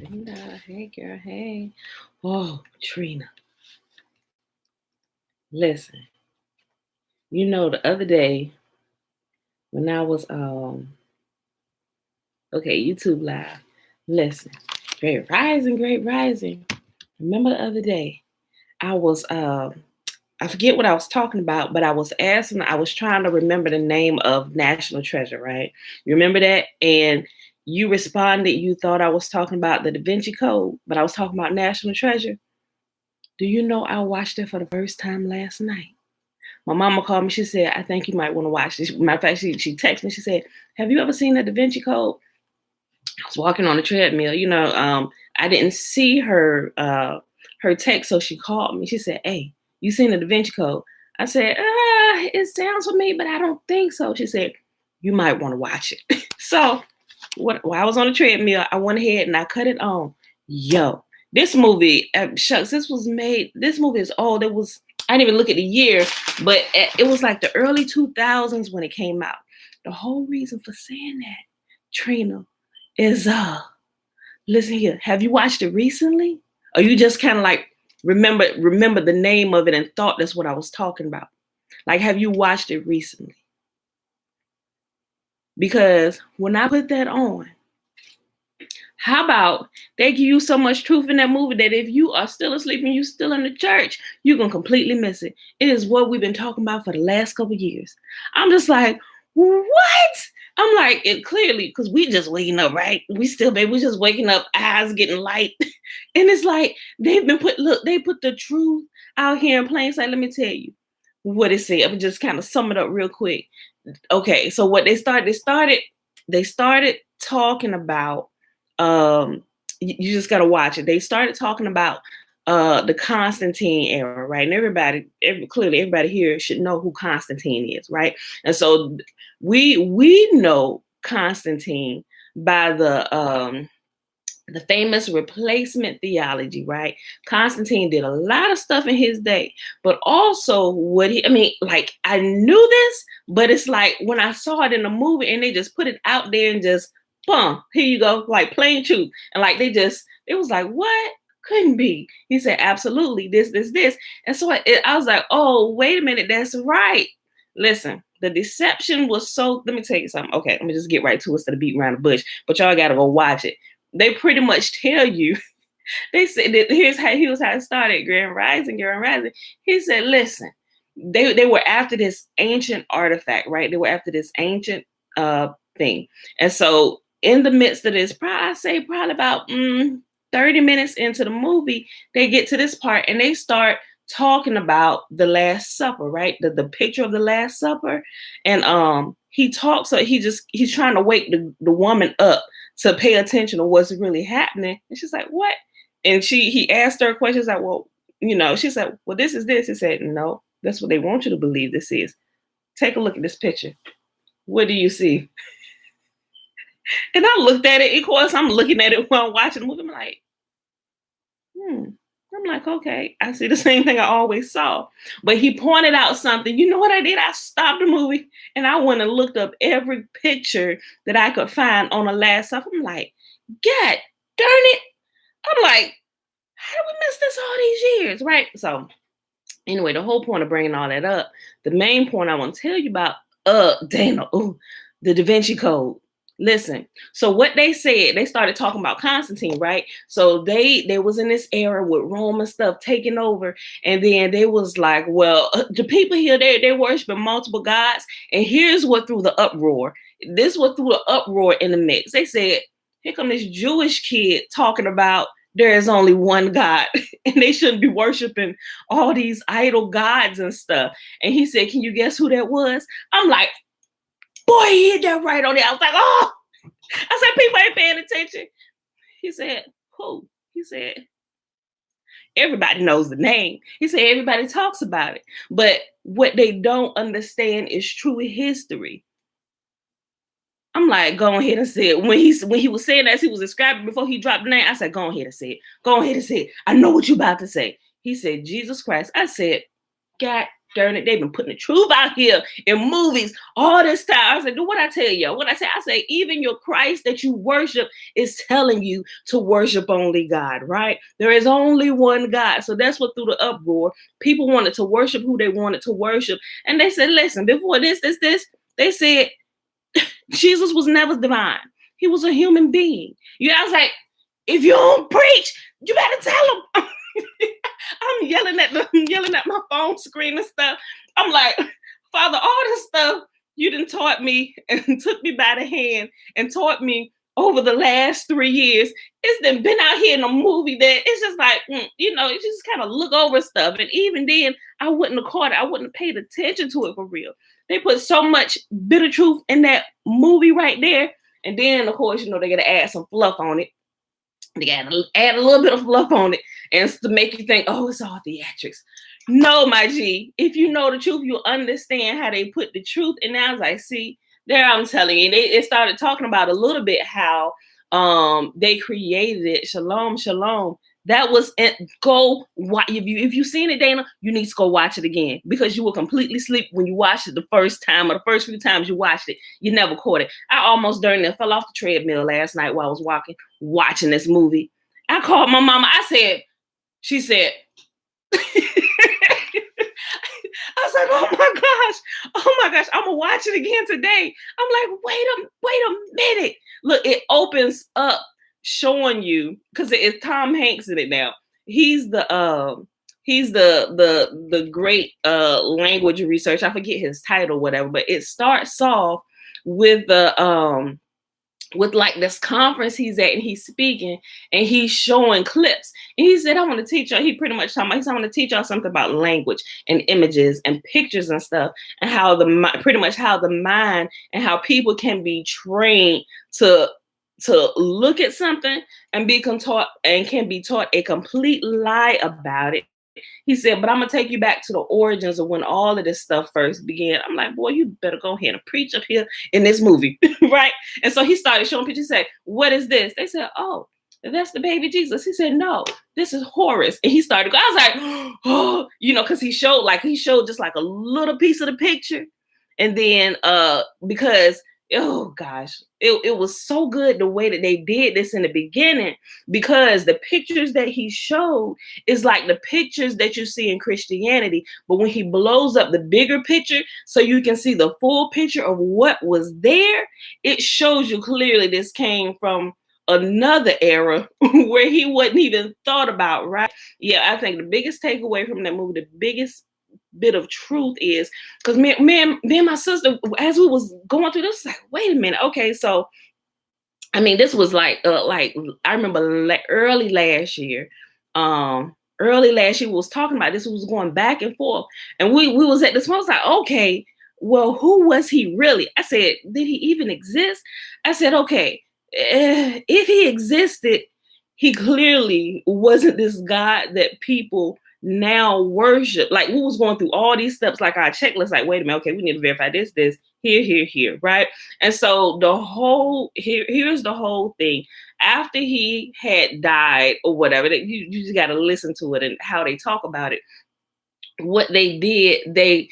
Hey, girl. Hey. Oh, Trina. Listen, the other day when I was YouTube live. Listen, great rising, great rising. Remember the other day I was I forget what I was talking about, but I was trying to remember the name of National Treasure, right? You remember that? And you responded, you thought I was talking about the Da Vinci Code, but I was talking about National Treasure. Do you know I watched it for the first time last night? My mama called me. She said, I think you might want to watch this. Matter of fact, she texted me. She said, have you ever seen the Da Vinci Code? I was walking on the treadmill. I didn't see her text, so she called me. She said, hey, you seen the Da Vinci Code? I said, it sounds for me, but I don't think so. She said, you might want to watch it. So while I was on the treadmill, I went ahead and I cut it on. Yo, this movie, this movie is old. I didn't even look at the year, but it was like the early 2000s when it came out. The whole reason for saying that, Trina, is listen here. Have you watched it recently? Or you just kind of like remember the name of it and thought that's what I was talking about? Like, have you watched it recently? Because when I put that on, how about they give you so much truth in that movie that if you are still asleep and you're still in the church, you're going to completely miss it. It is what we've been talking about for the last couple of years. I'm just like, what? I'm like, it clearly, because we just waking up, right? We just waking up, eyes getting light. And it's like, they put the truth out here in plain sight. Let me tell you what it said. I'm just kind of sum it up real quick. Okay, so what they started talking about, you just got to watch it. They started talking about the Constantine era, right? And everybody here should know who Constantine is, right? And so we know Constantine by the famous replacement theology, right? Constantine did a lot of stuff in his day, but also I knew this, but it's like when I saw it in the movie and they just put it out there and just, boom, here you go, like plain truth. And like it was like, what? Couldn't be. He said, absolutely, this. And so I was like, oh, wait a minute, that's right. Listen, the deception was so, let me tell you something. Okay, let me just get right to it instead of beating around the bush, but y'all got to go watch it. They pretty much tell you, they said that here's how it started, Grand Rising. He said, listen, they were after this ancient artifact, right? They were after this ancient thing. And so in the midst of this, probably about 30 minutes into the movie, they get to this part and they start talking about the Last Supper, right? The picture of the Last Supper. And he talks, so he's trying to wake the woman up to pay attention to what's really happening. And she's like, what? And he asked her questions like, well, she said, well, this is this. He said, no, that's what they want you to believe this is. Take a look at this picture. What do you see? And I looked at it. Of course, I'm looking at it while I'm watching the movie. I'm like, I'm like, okay, I see the same thing I always saw. But he pointed out something. You know what I did? I stopped the movie and I went and looked up every picture that I could find on the Last Supper. I'm like, God darn it. I'm like, how did we miss this all these years? Right? So anyway, the whole point of bringing all that up, the main point I want to tell you about, the Da Vinci Code. Listen, so what they said, they started talking about Constantine, right? So they was in this era with Rome and stuff taking over. And then they was like, well, the people here, they worshiping multiple gods. And here's what threw the uproar. This what threw the uproar in the mix. They said, here come this Jewish kid talking about there is only one God and they shouldn't be worshiping all these idol gods and stuff. And he said, can you guess who that was? I'm like, boy, he hit that right on there. I was like, oh, I said, people ain't paying attention. He said, who? He said, everybody knows the name. He said, everybody talks about it. But what they don't understand is true history. I'm like, go ahead and say it. When he was saying that, he was describing before he dropped the name. I said, go ahead and say it. Go ahead and say it. I know what you're about to say. He said, Jesus Christ. I said, God darn it, they've been putting the truth out here in movies all this time. I said, what I tell you? What I say, even your Christ that you worship is telling you to worship only God, right? There is only one God. So that's what threw the uproar. People wanted to worship who they wanted to worship. And they said, listen, before this, they said Jesus was never divine. He was a human being. I was like, if you don't preach, you better tell them. I'm yelling at my phone screen and stuff. I'm like, Father, all this stuff you done taught me and took me by the hand and taught me over the last 3 years. It's been out here in a movie that it's just like, you just kind of look over stuff. And even then, I wouldn't have caught it. I wouldn't have paid attention to it for real. They put so much bitter truth in that movie right there. And then, of course, they got to add some fluff on it. They got to add a little bit of fluff on it and to make you think, oh, it's all theatrics. No, my G. If you know the truth, you'll understand how they put the truth. And I was like, see, there I'm telling you. They started talking about a little bit how they created it. Shalom, shalom. That was it. If you've seen it, Dana, you need to go watch it again because you will completely sleep when you watched it the first time or the first few times you watched it. You never caught it. I almost fell off the treadmill last night while I was watching this movie. I called my mama. She said, I was like, oh my gosh, I'm gonna watch it again today. I'm like, wait a minute. Look, it opens up showing you, because it's Tom Hanks in it now. He's the great language researcher. I forget his title, whatever, but it starts off with with like this conference he's at, and he's speaking and he's showing clips. And he said, I want to teach y'all. He pretty much talking about, he said, I want to teach y'all something about language and images and pictures and stuff, and how pretty much how the mind and how people can be trained to look at something and can be taught a complete lie about it. He said, but I'm going to take you back to the origins of when all of this stuff first began. I'm like, boy, you better go ahead and preach up here in this movie, right? And so he started showing pictures. He said, what is this? They said, oh, that's the baby Jesus. He said, no, this is Horus. And he started, I was like, oh, because he showed just like a little piece of the picture. And then because oh gosh, it was so good the way that they did this in the beginning, because the pictures that he showed is like the pictures that you see in Christianity, but when he blows up the bigger picture so you can see the full picture of what was there, it shows you clearly this came from another era where he wasn't even thought about, right? Yeah, I think the biggest takeaway from that movie, the biggest bit of truth is, because me and my sister, as we was going through this, like, wait a minute, okay, so I mean, this was like I remember early last year we was talking about this. We was going back and forth, and we was at this point. I was like, okay, well, who was he really? I said, did he even exist? I said, okay, if he existed, he clearly wasn't this God that people now worship. Like, we was going through all these steps, like our checklist, like, wait a minute, okay, we need to verify this, here, right? And so here's the whole thing. After he had died or whatever, you just got to listen to it and how they talk about it. What they did, they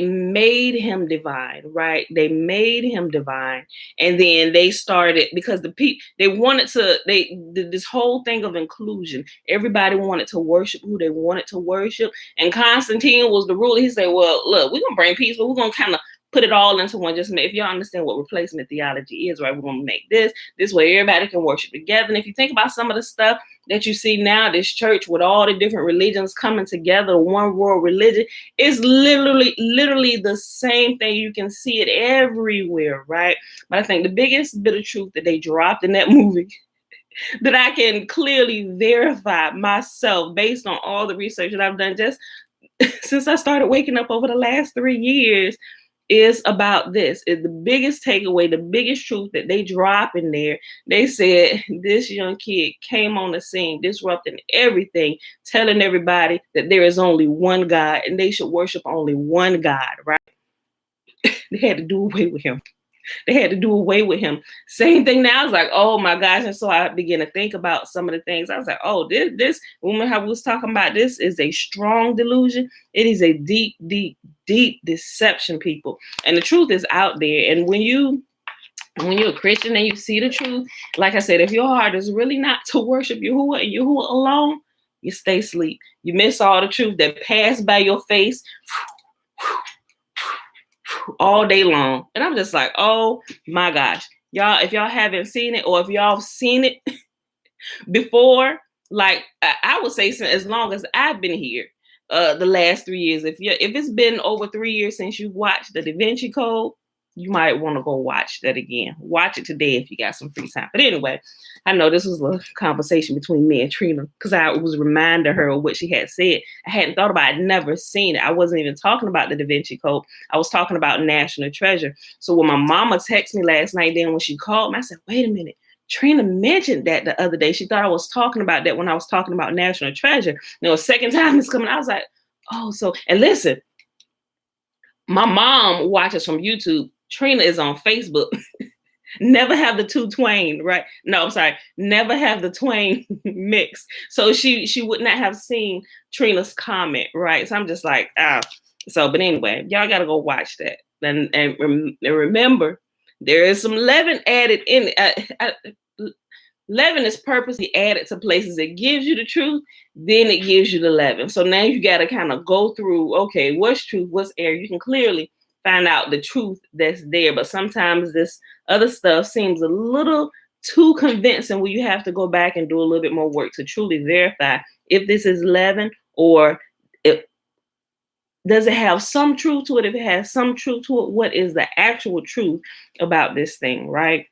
made him divine, right? They made him divine. And then they started, because the people, they wanted to, they did this whole thing of inclusion. Everybody wanted to worship who they wanted to worship. And Constantine was the ruler. He said, well, look, we're going to bring peace, but we're going to kind of put it all into one. Just if y'all understand what replacement theology is, right? We're going to make this way everybody can worship together. And if you think about some of the stuff that you see now, this church with all the different religions coming together, one world religion, is literally the same thing. You can see it everywhere, right? But I think the biggest bit of truth that they dropped in that movie that I can clearly verify myself based on all the research that I've done just since I started waking up over the last 3 years, is about this. Is the biggest takeaway, the biggest truth that they drop in there. They said this young kid came on the scene, disrupting everything, telling everybody that there is only one God and they should worship only one God, right? They had to do away with him. They had to do away with him. Same thing now. I was like, oh my gosh. And so I began to think about some of the things. I was like, oh, this woman, how we was talking about, this is a strong delusion. It is a deep, deep, deep deception, people. And the truth is out there. And when you're a Christian and you see the truth, like I said, if your heart is really not to worship Yahuwah and Yahuwah alone, you stay asleep. You miss all the truth that passed by your face all day long. And I'm just like, oh my gosh. Y'all, if y'all haven't seen it, or if y'all seen it before, like I would say, as long as I've been here, the last 3 years, if it's been over 3 years since you watched the Da Vinci Code, you might want to go watch that again. Watch it today if you got some free time. But anyway, I know this was a conversation between me and Trina, because I was reminding her of what she had said. I hadn't thought about it, I'd never seen it. I wasn't even talking about the Da Vinci Code. I was talking about National Treasure. So when my mama texted me last night, then when she called me, I said, wait a minute. Trina mentioned that the other day. She thought I was talking about that when I was talking about National Treasure. You know, second time it's coming. I was like, oh, so, and listen, my mom watches from YouTube. Trina is on Facebook. Never have the two twain, right? No, I'm sorry. Never have the twain mixed. So she would not have seen Trina's comment, right? So I'm just like, ah. So, but anyway, y'all got to go watch that. And remember, there is some leaven added in it. Leaven is purposely added to places. It gives you the truth, then it gives you the leaven. So now you got to kind of go through, okay, what's truth, what's error? You can clearly find out the truth that's there. But sometimes this other stuff seems a little too convincing, where you have to go back and do a little bit more work to truly verify if this is leaven, or does it have some truth to it? If it has some truth to it, what is the actual truth about this thing, right?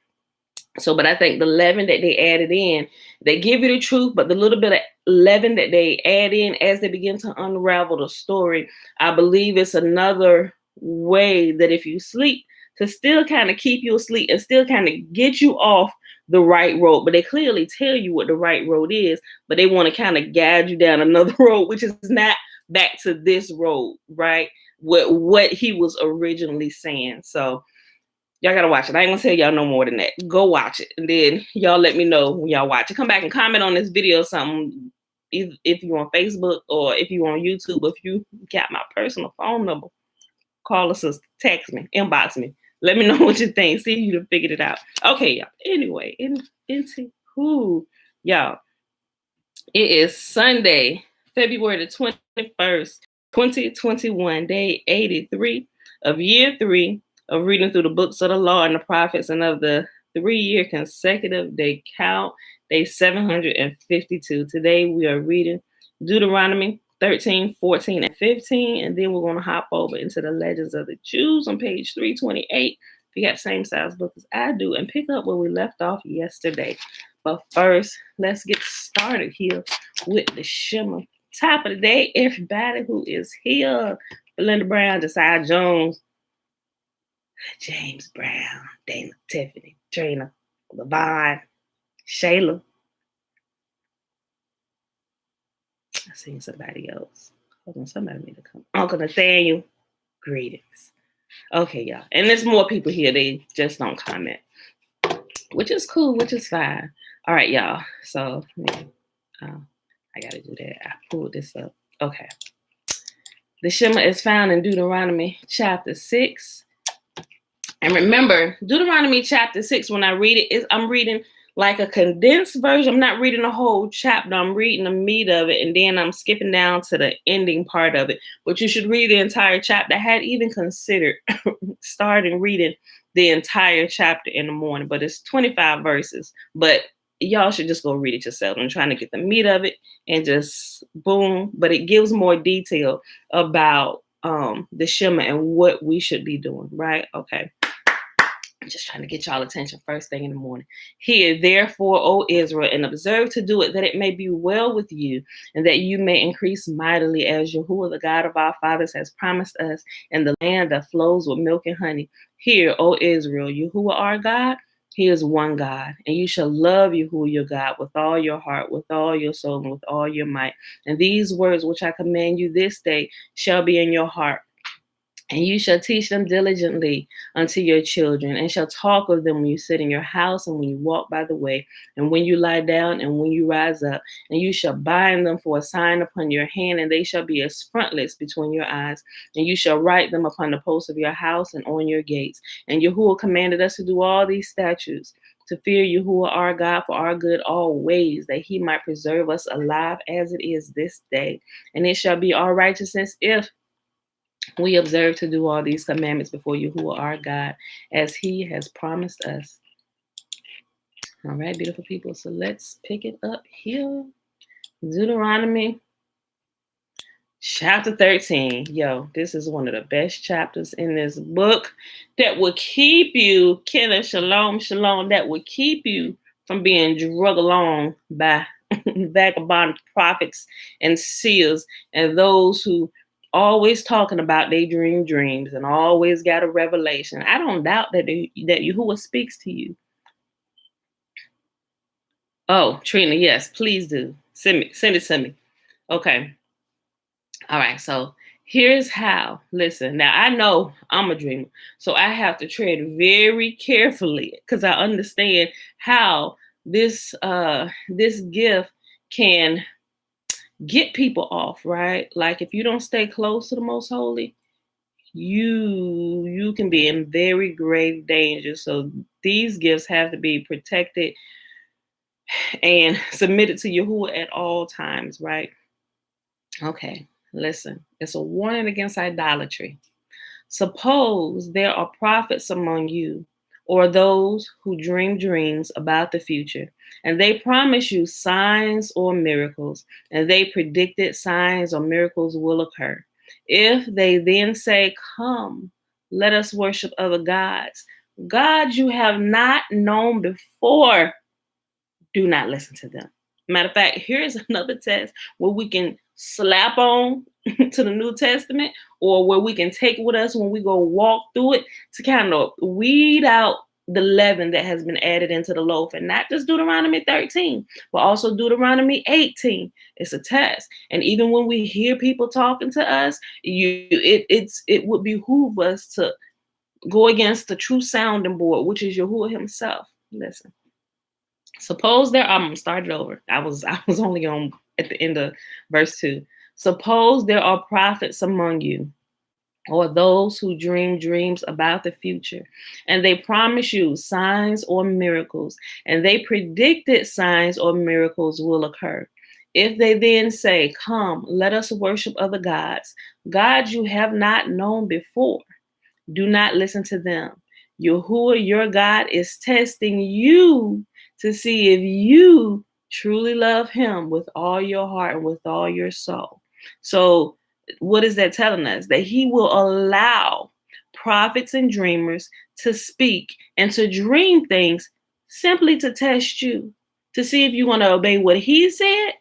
So, but I think the leaven that they added in, they give you the truth, but the little bit of leaven that they add in as they begin to unravel the story, I believe it's another way that if you sleep, to still kind of keep you asleep and still kind of get you off the right road. But they clearly tell you what the right road is, but they want to kind of guide you down another road, which is not back to this road, right? What he was originally saying. So y'all gotta watch it. I ain't gonna tell y'all no more than that. Go watch it, and then y'all let me know when y'all watch it. Come back and comment on this video or something, if you're on Facebook or if you're on YouTube. If you got my personal phone number, call us, text me, inbox me. Let me know what you think. See if you done figured it out. Okay, y'all. Anyway, into who, y'all. It is Sunday, February the 21st, 2021, day 83 of year 3 of reading through the books of the law and the prophets, and of the 3-year consecutive day count, day 752. Today we are reading Deuteronomy 13, 14, and 15, and then we're going to hop over into the Legends of the Jews on page 328. If you got the same size book as I do, and pick up where we left off yesterday. But first, let's get started here with the Shema. Top of the day, everybody who is here. Belinda Brown, Josiah Jones, James Brown, Dana, Tiffany, Trina, Levon, Shayla. I seen somebody else. Hold on, somebody need to come. Uncle Nathaniel, greetings. Okay, y'all. And there's more people here. They just don't comment, which is cool, which is fine. All right, y'all. So, I got to do that. I pulled this up. Okay. The Shema is found in Deuteronomy Chapter 6. And remember, Deuteronomy Chapter 6, when I read it, I'm reading like a condensed version. I'm not reading the whole chapter. I'm reading the meat of it, and then I'm skipping down to the ending part of it. But you should read the entire chapter. I had even considered starting reading the entire chapter in the morning, but it's 25 verses. But y'all should just go read it yourself. I'm trying to get the meat of it and just boom. But it gives more detail about the Shema and what we should be doing, right? Okay. I'm just trying to get y'all attention first thing in the morning. Hear therefore, O Israel, and observe to do it, that it may be well with you, and that you may increase mightily, as Yahuwah, the God of our fathers, has promised us, in the land that flows with milk and honey. Hear, O Israel, Yahuwah our God, He is one God, and you shall love Yahuwah your God with all your heart, with all your soul, and with all your might. And these words which I command you this day shall be in your heart. And you shall teach them diligently unto your children, and shall talk of them when you sit in your house, and when you walk by the way, and when you lie down, and when you rise up. And you shall bind them for a sign upon your hand, and they shall be as frontlets between your eyes. And you shall write them upon the posts of your house and on your gates. And Yahuwah commanded us to do all these statutes, to fear Yahuwah our God for our good always, that he might preserve us alive as it is this day. And it shall be our righteousness if we observe to do all these commandments before Yahuwah our God, as he has promised us. All right, beautiful people. So let's pick it up here. Deuteronomy Chapter 13. Yo, this is one of the best chapters in this book that will keep you, Kenneth, shalom, shalom, that will keep you from being drug along by vagabond prophets and seers and those who always talking about they dreams and always got a revelation. I don't doubt that Yahuwah speaks to you. Oh, Trina, yes, please do. Send it to me. Okay. All right, so here's how. Listen, now I know I'm a dreamer, so I have to tread very carefully because I understand how this gift can get people off, right? Like if you don't stay close to the Most Holy, you can be in very grave danger. So these gifts have to be protected and submitted to Yahuwah at all times, right? Okay, listen. It's a warning against idolatry. Suppose there are prophets among you, or those who dream dreams about the future, and they promise you signs or miracles, and they predicted signs or miracles will occur. If they then say, "Come, let us worship other gods," gods you have not known before, do not listen to them. Matter of fact, here's another test where we can slap on to the New Testament, or where we can take with us when we go walk through it to kind of weed out the leaven that has been added into the loaf. And not just Deuteronomy 13, but also Deuteronomy 18. It's a test. And even when we hear people talking to us, it would behoove us to go against the true sounding board, which is Yahuwah himself. Listen. Suppose there, I'm gonna start it over. I was only on at the end of verse 2. Suppose there are prophets among you, or those who dream dreams about the future, and they promise you signs or miracles, and they predicted signs or miracles will occur. If they then say, "Come, let us worship other gods," gods you have not known before, do not listen to them. Yahuwah, your God, is testing you to see if you truly love him with all your heart and with all your soul. So, what is that telling us? That he will allow prophets and dreamers to speak and to dream things simply to test you, to see if you want to obey what he said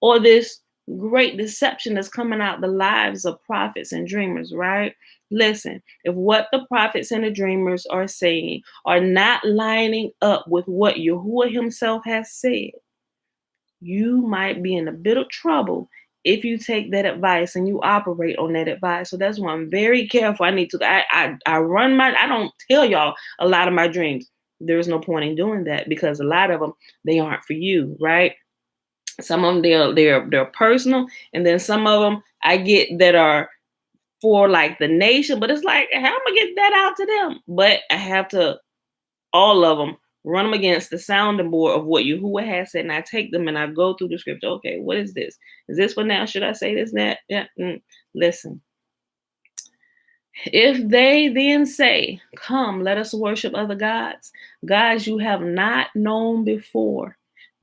or this great deception that's coming out the lives of prophets and dreamers, right? Listen, if what the prophets and the dreamers are saying are not lining up with what Yahuwah himself has said, you might be in a bit of trouble if you take that advice and you operate on that advice. So that's why I'm very careful. I don't tell y'all a lot of my dreams. There's no point in doing that because a lot of them, they aren't for you, right? Some of them they're personal, and then some of them I get that are for like the nation, but it's like, how am I gonna get that out to them? But I have to, all of them, run them against the sounding board of what Yahuwah has said, and I take them and I go through the scripture. Okay, what is this? Is this for now? Should I say this, that? Yeah. Listen. If they then say, "Come, let us worship other gods," gods you have not known before,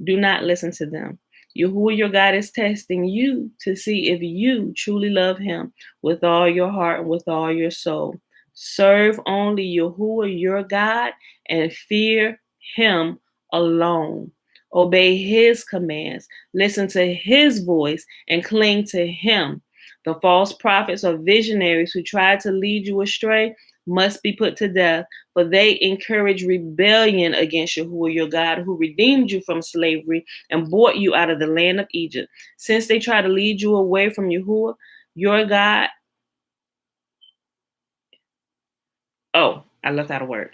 do not listen to them. Yahuwah your God is testing you to see if you truly love him with all your heart and with all your soul. Serve only Yahuwah your God and fear him alone. Obey his commands, listen to his voice, and cling to him. The false prophets or visionaries who try to lead you astray must be put to death, for they encourage rebellion against Yahuwah your God, who redeemed you from slavery and brought you out of the land of Egypt. Since they try to lead you away from Yahuwah your God Oh, I left out a word.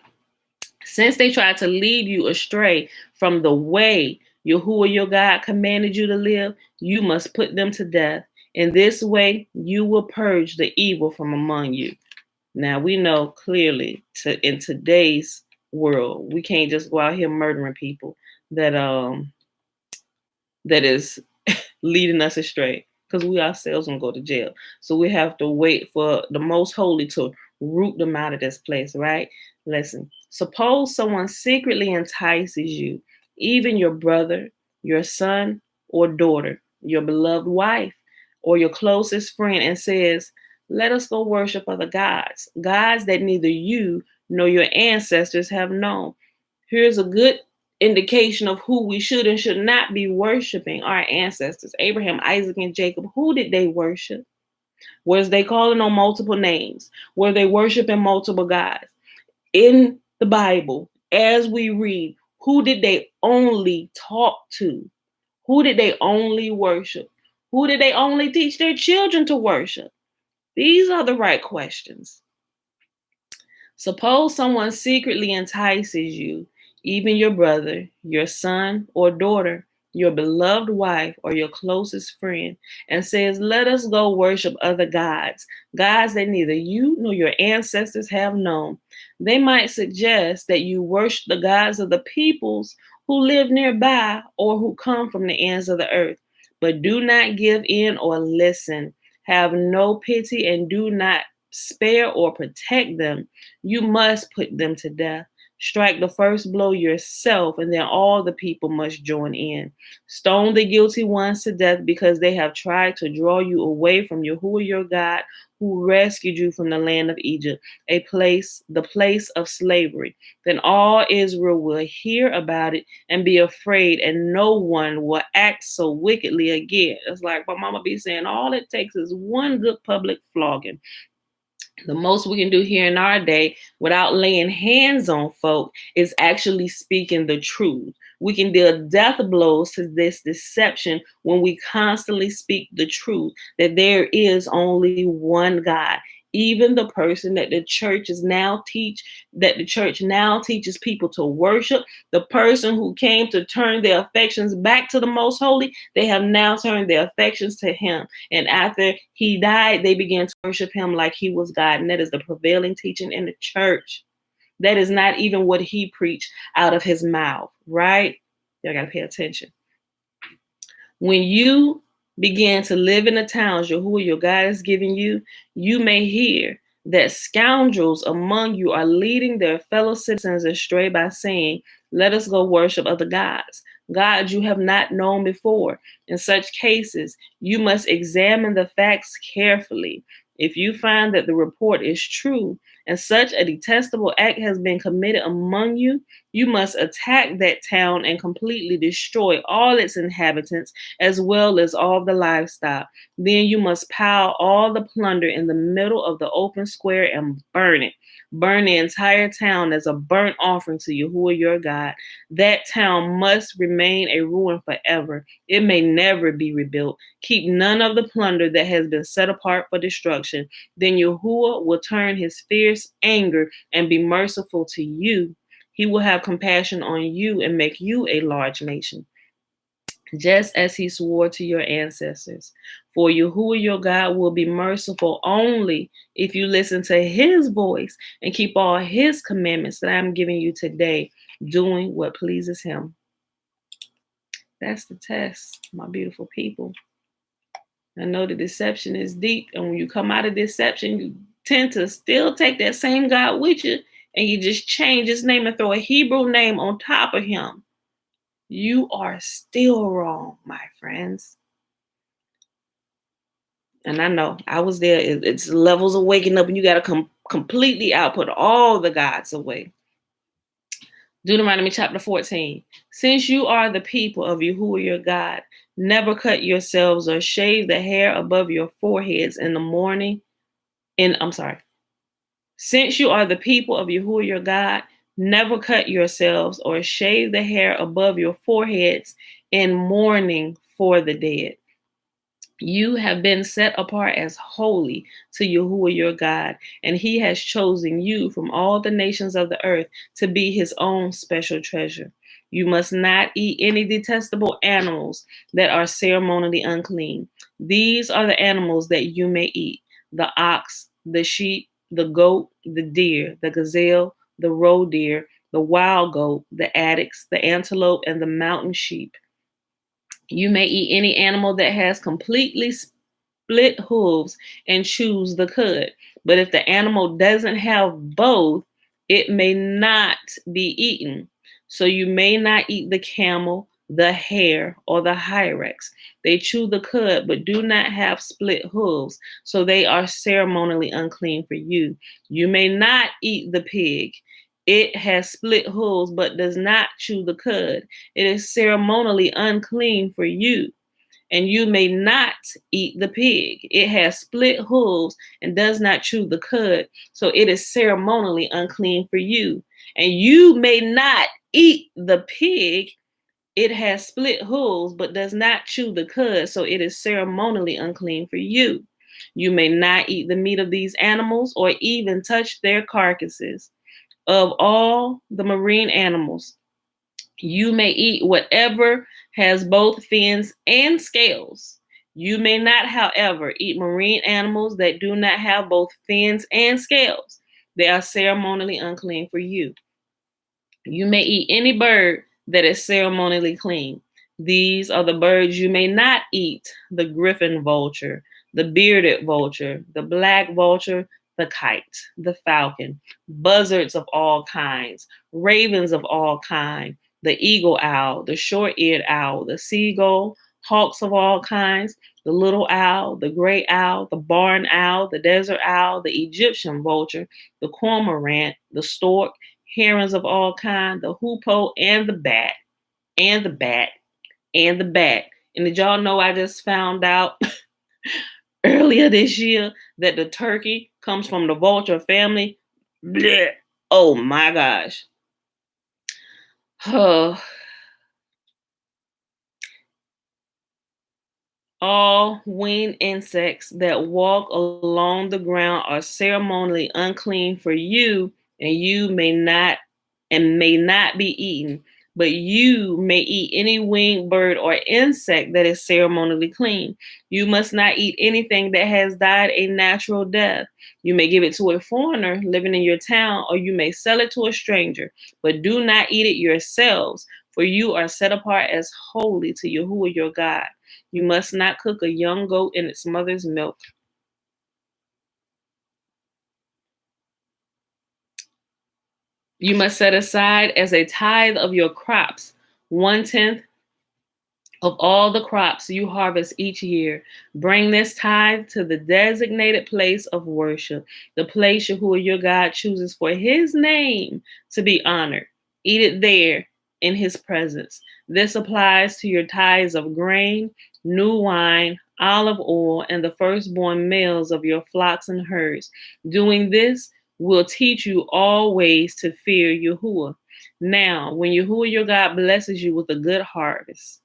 Since they tried to lead you astray from the way Yahuwah your God commanded you to live, you must put them to death. In this way, you will purge the evil from among you. Now, we know clearly in today's world, we can't just go out here murdering people that is leading us astray, because we ourselves gonna go to jail. So we have to wait for the Most Holy to root them out of this place, right? Listen, suppose someone secretly entices you, even your brother, your son or daughter, your beloved wife, or your closest friend, and says, let us go worship other gods, gods that neither you nor your ancestors have known. Here's a good indication of who we should and should not be worshiping: our ancestors, Abraham, Isaac, and Jacob. Who did they worship? Was they calling on multiple names? Were they worshiping multiple gods? In the Bible, as we read, who did they only talk to? Who did they only worship? Who did they only teach their children to worship? These are the right questions. Suppose someone secretly entices you, even your brother, your son or daughter, your beloved wife, or your closest friend, and says, let us go worship other gods, gods that neither you nor your ancestors have known. They might suggest that you worship the gods of the peoples who live nearby or who come from the ends of the earth. But do not give in or listen. Have no pity and do not spare or protect them. You must put them to death. Strike the first blow yourself, and then all the people must join in. Stone the guilty ones to death because they have tried to draw you away from Yahuwah your God, who rescued you from the land of Egypt, the place of slavery. Then all Israel will hear about it and be afraid, and no one will act so wickedly again. It's like my mama be saying, all it takes is one good public flogging. The most we can do here in our day without laying hands on folk is actually speaking the truth. We can deal death blows to this deception when we constantly speak the truth, that there is only one God. Even the person that the church now teaches people to worship, the person who came to turn their affections back to the Most Holy, they have now turned their affections to Him. And after He died, they began to worship Him like He was God. And that is the prevailing teaching in the church. That is not even what He preached out of His mouth, right? Y'all got to pay attention. When you begin to live in the towns Yahuwah your God is giving you, you may hear that scoundrels among you are leading their fellow citizens astray by saying, let us go worship other gods, gods you have not known before. In such cases, you must examine the facts carefully. If you find that the report is true and such a detestable act has been committed among you, you must attack that town and completely destroy all its inhabitants as well as all the livestock. Then you must pile all the plunder in the middle of the open square and burn it. Burn the entire town as a burnt offering to Yahuwah your God. That town must remain a ruin forever. It may never be rebuilt. Keep none of the plunder that has been set apart for destruction. Then Yahuwah will turn his fierce anger and be merciful to you. He will have compassion on you and make you a large nation, just as he swore to your ancestors. For Yahuwah your God will be merciful only if you listen to his voice and keep all his commandments that I'm giving you today, doing what pleases him. That's the test, my beautiful people. I know the deception is deep, and when you come out of deception, you tend to still take that same God with you, and you just change his name and throw a Hebrew name on top of him. You are still wrong, my friends. And I know I was there. It's levels of waking up, and you got to completely output all the gods away. Deuteronomy Chapter 14. Since you are the people of Yahuwah your God, never cut yourselves or shave the hair above your foreheads in the morning. Since you are the people of Yahuwah your God, never cut yourselves or shave the hair above your foreheads in mourning for the dead. You have been set apart as holy to Yahuwah your God, and he has chosen you from all the nations of the earth to be his own special treasure. You must not eat any detestable animals that are ceremonially unclean. These are the animals that you may eat: the ox, the sheep, the goat, the deer, the gazelle, the roe deer, the wild goat, the addax, the antelope, and the mountain sheep. You may eat any animal that has completely split hooves and choose the cud. But if the animal doesn't have both, it may not be eaten. So you may not eat the camel, the hare, or the hyrax. They chew the cud, but do not have split hooves, so they are ceremonially unclean for you. You may not eat the pig. It has split hooves, but does not chew the cud. It is ceremonially unclean for you. And you may not eat the pig. It has split hooves and does not chew the cud, so it is ceremonially unclean for you. And you may not eat the pig. It has split hooves but does not chew the cud, so it is ceremonially unclean for you. You may not eat the meat of these animals or even touch their carcasses. Of all the marine animals, you may eat whatever has both fins and scales. You may not, however, eat marine animals that do not have both fins and scales. They are ceremonially unclean for you. You may eat any bird that is ceremonially clean. These are the birds you may not eat: the griffin vulture, the bearded vulture, the black vulture, the kite, the falcon, buzzards of all kinds, ravens of all kinds, the eagle owl, the short-eared owl, the seagull, hawks of all kinds, the little owl, the gray owl, the barn owl, the desert owl, the Egyptian vulture, the cormorant, the stork, herons of all kinds, the hoopoe, and the bat, and the bat, and the bat. And did y'all know I just found out earlier this year that the turkey comes from the vulture family? Blech. Oh my gosh. Oh, all winged insects that walk along the ground are ceremonially unclean for you, and you may not be eaten. But you may eat any winged bird or insect that is ceremonially clean. You must not eat anything that has died a natural death. You may give it to a foreigner living in your town, or you may sell it to a stranger, but do not eat it yourselves, for you are set apart as holy to Yahuwah your God. You must not cook a young goat in its mother's milk. You must set aside as a tithe of your crops 1/10 of all the crops you harvest each year. Bring this tithe to the designated place of worship, the place Yahuwah your God chooses for his name to be honored. Eat it there in his presence. This applies to your tithes of grain, new wine, olive oil, and the firstborn males of your flocks and herds. Doing this will teach you all ways to fear Yahuwah. Now, when Yahuwah your God blesses you with a good harvest,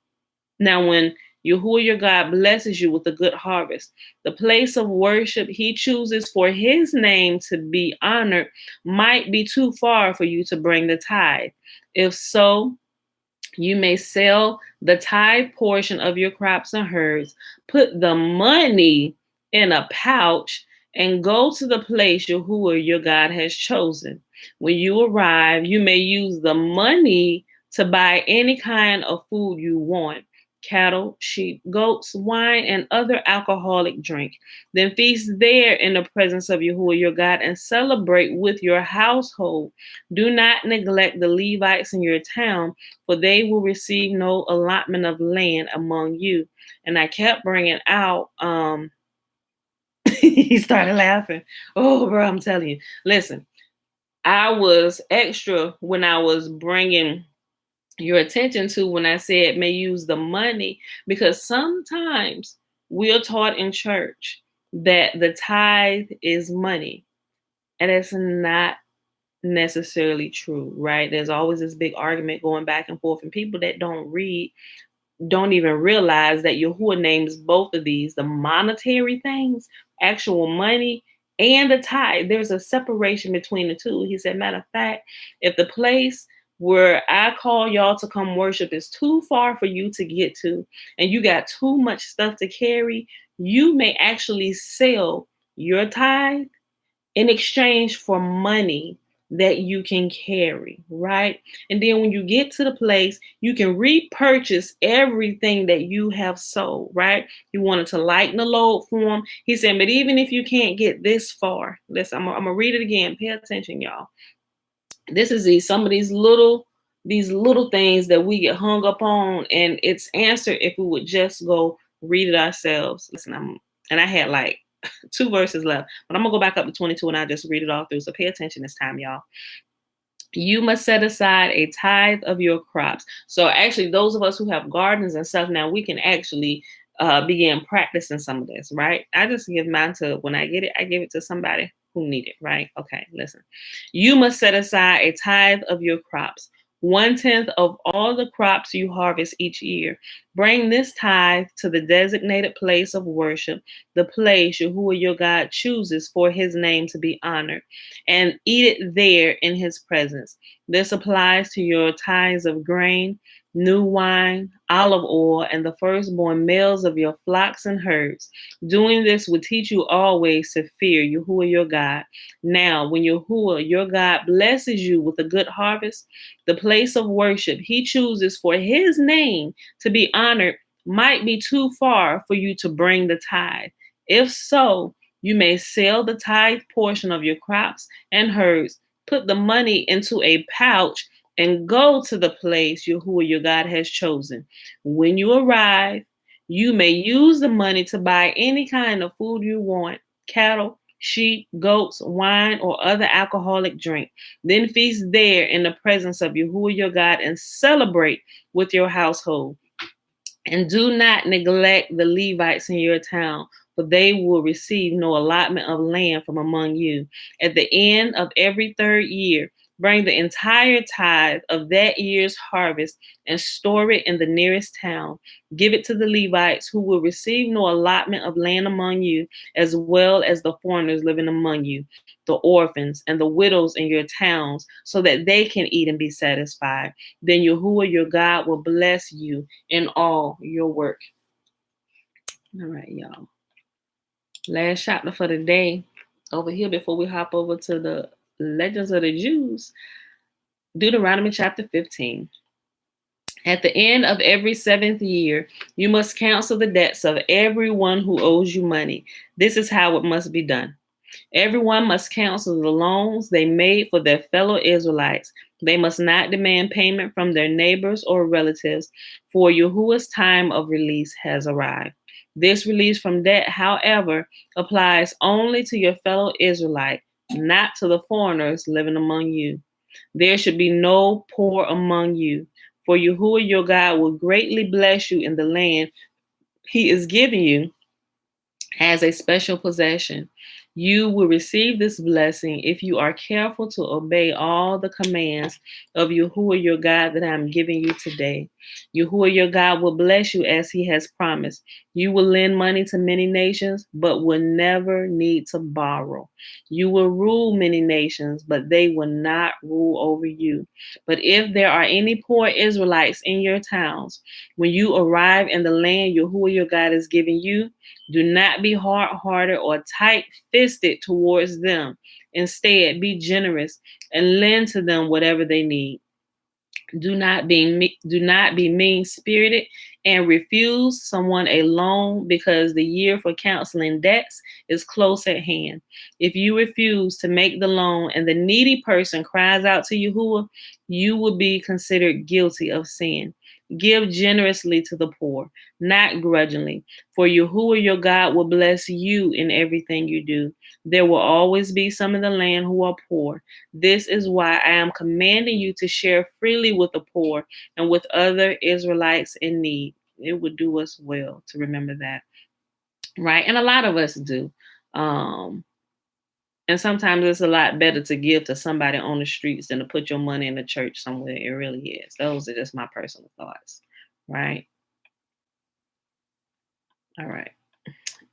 now, when Yahuwah your God blesses you with a good harvest, the place of worship he chooses for his name to be honored might be too far for you to bring the tithe. If so, you may sell the tithe portion of your crops and herds, put the money in a pouch, and go to the place Yahuwah your God has chosen. When you arrive, you may use the money to buy any kind of food you want: cattle, sheep, goats, wine, and other alcoholic drink. Then feast there in the presence of Yahuwah your God and celebrate with your household. Do not neglect the Levites in your town, for they will receive no allotment of land among you. And I kept bringing out, he started laughing. Oh, bro, I'm telling you. Listen, I was extra when I was bringing your attention to when I said may use the money, because sometimes we are taught in church that the tithe is money, and it's not necessarily true, right? There's always this big argument going back and forth, and people that don't read don't even realize that Yahuwah names both of these, the monetary things, actual money, and the tithe. There's a separation between the two. He said, matter of fact, if the place where I call y'all to come worship is too far for you to get to, and you got too much stuff to carry, you may actually sell your tithe in exchange for money that you can carry, right? And then when you get to the place, you can repurchase everything that you have sold, right? You wanted to lighten the load for them. He said, but even if you can't get this far, listen, I'm gonna read it again. Pay attention, y'all. This is some of these little things that we get hung up on, and it's answered if we would just go read it ourselves. Listen, I had like 2 verses left, but I'm gonna go back up to 22 and I'll just read it all through. So pay attention this time, y'all. You must set aside a tithe of your crops. So actually, those of us who have gardens and stuff now, we can actually begin practicing some of this, right? I just give mine to, when I get it, I give it to somebody who need it, right? Okay, listen. You must set aside a tithe of your crops, 1/10 of all the crops you harvest each year. Bring this tithe to the designated place of worship, the place Yahuwah your God chooses for his name to be honored, and eat it there in his presence. This applies to your tithes of grain, new wine, olive oil, and the firstborn males of your flocks and herds. Doing this will teach you always to fear Yahuwah your God. Now, when Yahuwah your God blesses you with a good harvest, the place of worship he chooses for his name to be honored might be too far for you to bring the tithe. If so, you may sell the tithe portion of your crops and herds, put the money into a pouch, and go to the place Yahuwah your God has chosen. When you arrive, you may use the money to buy any kind of food you want: cattle, sheep, goats, wine, or other alcoholic drink. Then feast there in the presence of Yahuwah your God and celebrate with your household. And do not neglect the Levites in your town, for they will receive no allotment of land from among you. At the end of every 3rd year, bring the entire tithe of that year's harvest and store it in the nearest town. Give it to the Levites, who will receive no allotment of land among you, as well as the foreigners living among you, the orphans and the widows in your towns, so that they can eat and be satisfied. Then Yahuwah your God will bless you in all your work. All right, y'all. Last chapter for the day over here before we hop over to the Legends of the Jews. Deuteronomy chapter 15. At the end of every 7th year, you must cancel the debts of everyone who owes you money. This is how it must be done. Everyone must cancel the loans they made for their fellow Israelites. They must not demand payment from their neighbors or relatives, for Yahuwah's time of release has arrived. This release from debt, however, applies only to your fellow Israelite, not to the foreigners living among you. There should be no poor among you, for Yahuwah your God will greatly bless you in the land he is giving you as a special possession. You will receive this blessing if you are careful to obey all the commands of Yahuwah your God that I am giving you today. Yahuwah your God will bless you as he has promised. You will lend money to many nations, but will never need to borrow. You will rule many nations, but they will not rule over you. But if there are any poor Israelites in your towns, when you arrive in the land Yahuwah your God is giving you, do not be hard-hearted or tight-fisted towards them. Instead, be generous and lend to them whatever they need. Do not be mean-spirited and refuse someone a loan, because the year for canceling debts is close at hand. If you refuse to make the loan and the needy person cries out to Yahuwah, you will be considered guilty of sin. Give generously to the poor, not grudgingly, for Yahuwah your God will bless you in everything you do. There will always be some in the land who are poor. This is why I am commanding you to share freely with the poor and with other Israelites in need. It would do us well to remember that, right? And a lot of us do. And sometimes it's a lot better to give to somebody on the streets than to put your money in the church somewhere. It really is. Those are just my personal thoughts, right? All right.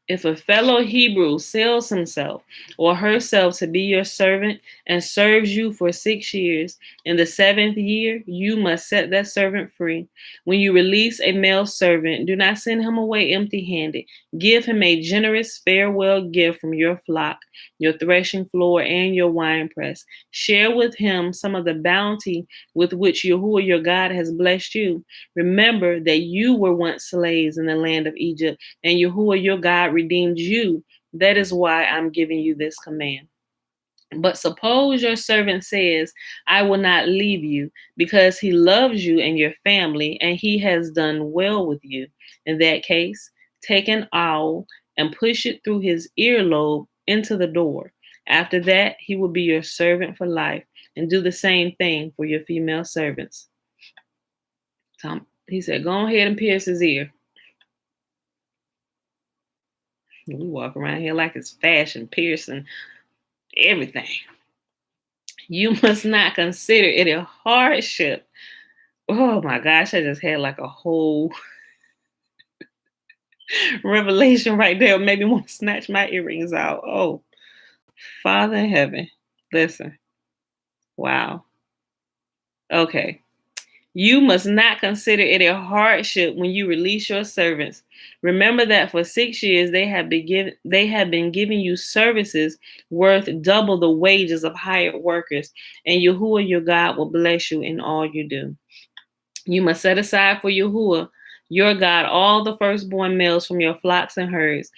If a fellow Hebrew sells himself or herself to be your servant and serves you for 6 years, in the 7th year, you must set that servant free. When you release a male servant, do not send him away empty-handed. Give him a generous farewell gift from your flock, your threshing floor, and your winepress. Share with him some of the bounty with which Yahuwah your God has blessed you. Remember that you were once slaves in the land of Egypt, and Yahuwah your God redeemed you. That is why I'm giving you this command. But suppose your servant says, I will not leave you, because he loves you and your family, and he has done well with you. In that case, take an awl and push it through his earlobe into the door. After that, he will be your servant for life, and do the same thing for your female servants. He said, go ahead and pierce his ear. We walk around here like it's fashion, piercing everything. You must not consider it a hardship. Oh my gosh, I just had like a whole revelation right there. Maybe want to snatch my earrings out. Oh, Father in heaven, listen. Wow. Okay. You must not consider it a hardship when you release your servants. Remember that for 6 years they have been giving you services worth double the wages of hired workers, and Yahuwah your God will bless you in all you do. You must set aside for Yahuwah your God all the firstborn males from your flocks and herds.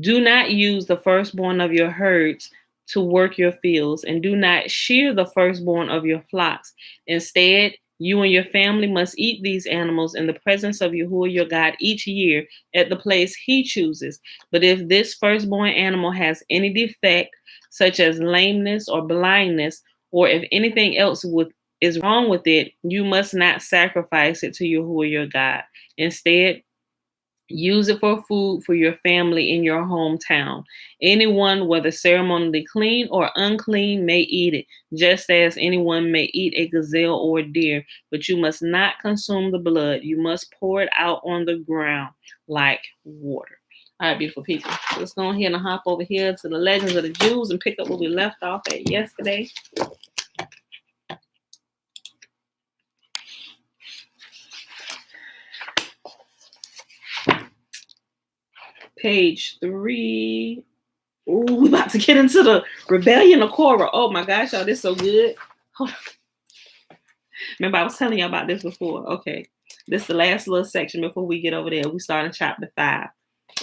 Do not use the firstborn of your herds to work your fields, and do not shear the firstborn of your flocks. Instead, you and your family must eat these animals in the presence of Yahuwah your God each year at the place he chooses. But if this firstborn animal has any defect, such as lameness or blindness, or if anything else is wrong with it, you must not sacrifice it to Yahuwah your God. Instead, use it for food for your family in your hometown. Anyone, whether ceremonially clean or unclean, may eat it, just as anyone may eat a gazelle or a deer. But you must not consume the blood. You must pour it out on the ground like water. All right, beautiful people. Let's go ahead and hop over here to the Legends of the Jews and pick up where we left off at yesterday. Page 3. Ooh, we about to get into the rebellion of Korah. Oh my gosh, y'all, this is so good. Remember, I was telling y'all about this before. Okay, this is the last little section before we get over there. We start in chapter 5.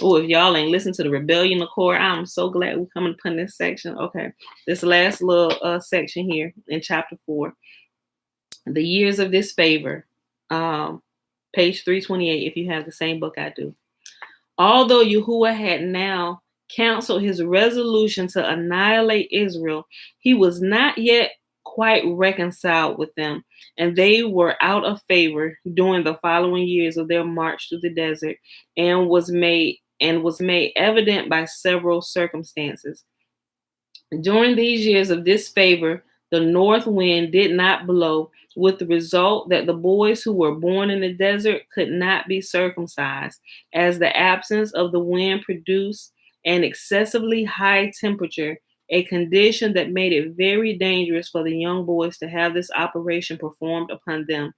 Oh, if y'all ain't listened to the rebellion of Korah, I'm so glad we're coming upon this section. Okay, this last little section here in chapter 4. The years of this favor. Page 328, if you have the same book I do. Although Yahuwah had now canceled his resolution to annihilate Israel, he was not yet quite reconciled with them, and they were out of favor during the following years of their march through the desert, and was made evident by several circumstances. During these years of disfavor, the north wind did not blow, with the result that the boys who were born in the desert could not be circumcised, as the absence of the wind produced an excessively high temperature, a condition that made it very dangerous for the young boys to have this operation performed upon them.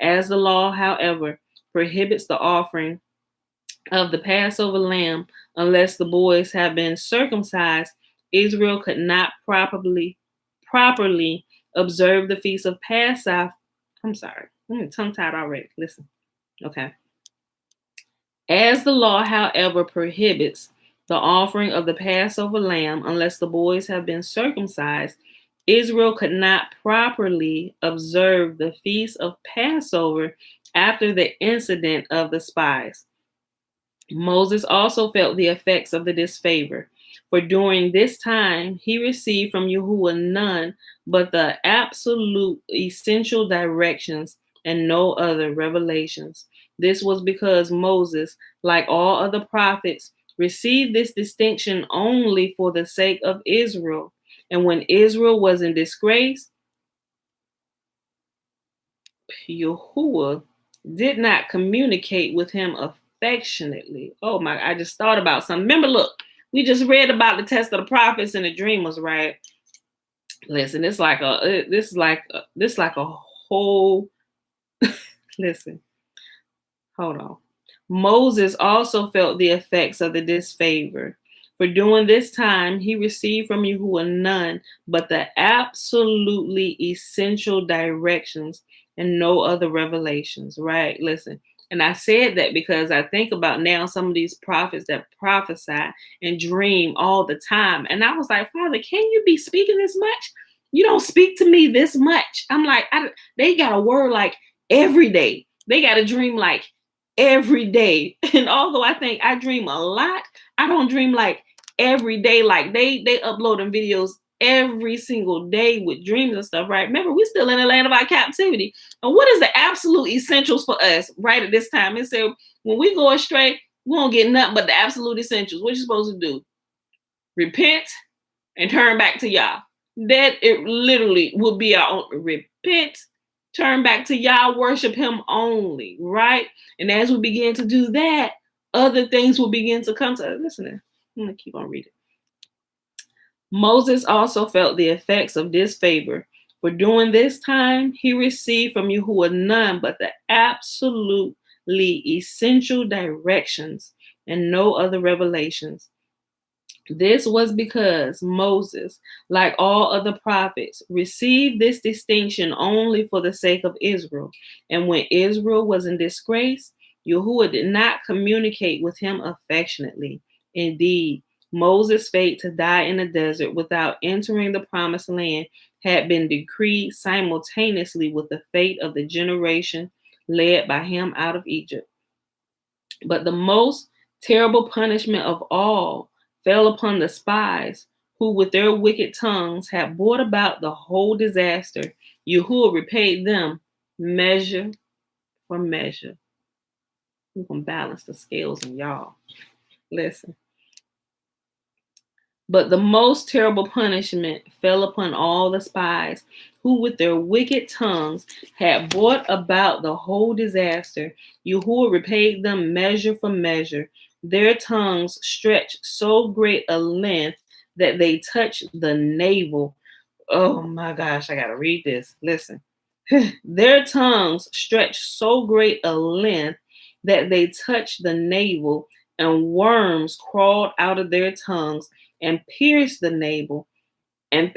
As the law, however, prohibits the offering of the Passover lamb unless the boys have been circumcised, Israel could not properly observe the feast of Passover. I'm sorry, I'm tongue-tied already. Listen. Okay. As the law, however, prohibits the offering of the Passover lamb unless the boys have been circumcised, Israel could not properly observe the feast of Passover after the incident of the spies. Moses also felt the effects of the disfavor, for during this time he received from Yahuwah none but the absolute essential directions and no other revelations. This was because Moses, like all other prophets, received this distinction only for the sake of Israel. And when Israel was in disgrace, Yahuwah did not communicate with him affectionately. Oh my, I just thought about something. Remember, look, we just read about the test of the prophets and the dreamers, right? Listen, this is like a whole, listen, hold on. Moses also felt the effects of the disfavor. For during this time, he received from Yahuwah none but the absolutely essential directions and no other revelations, right? Listen, and I said that because I think about now some of these prophets that prophesy and dream all the time. And I was like, Father, can you be speaking this much? You don't speak to me this much. I'm like, they got a word like every day. They got a dream like every day. And although I think I dream a lot, I don't dream like every day. Like they uploading videos every single day with dreams and stuff, right? Remember, we're still in the land of our captivity. And what is the absolute essentials for us right at this time? It said when we go astray, we won't get nothing but the absolute essentials. What you supposed to do? Repent and turn back to Yah. That it literally will be our own. Repent, turn back to Yah, worship him only, right? And as we begin to do that, other things will begin to come to us. Listen, I'm going to keep on reading. Moses also felt the effects of disfavor. For during this time, he received from Yahuwah none but the absolutely essential directions and no other revelations. This was because Moses, like all other prophets, received this distinction only for the sake of Israel. And when Israel was in disgrace, Yahuwah did not communicate with him affectionately. Indeed, Moses' fate to die in the desert without entering the promised land had been decreed simultaneously with the fate of the generation led by him out of Egypt. But the most terrible punishment of all fell upon the spies who with their wicked tongues had brought about the whole disaster. Yahuwah repaid them measure for measure. We're going to balance the scales in y'all. Listen. But the most terrible punishment fell upon all the spies who with their wicked tongues had brought about the whole disaster. Yahuwah repaid them measure for measure. Their tongues stretched so great a length that they touched the navel. Oh my gosh, I gotta read this. Listen. Their tongues stretched so great a length that they touched the navel, and worms crawled out of their tongues and pierced the navel. In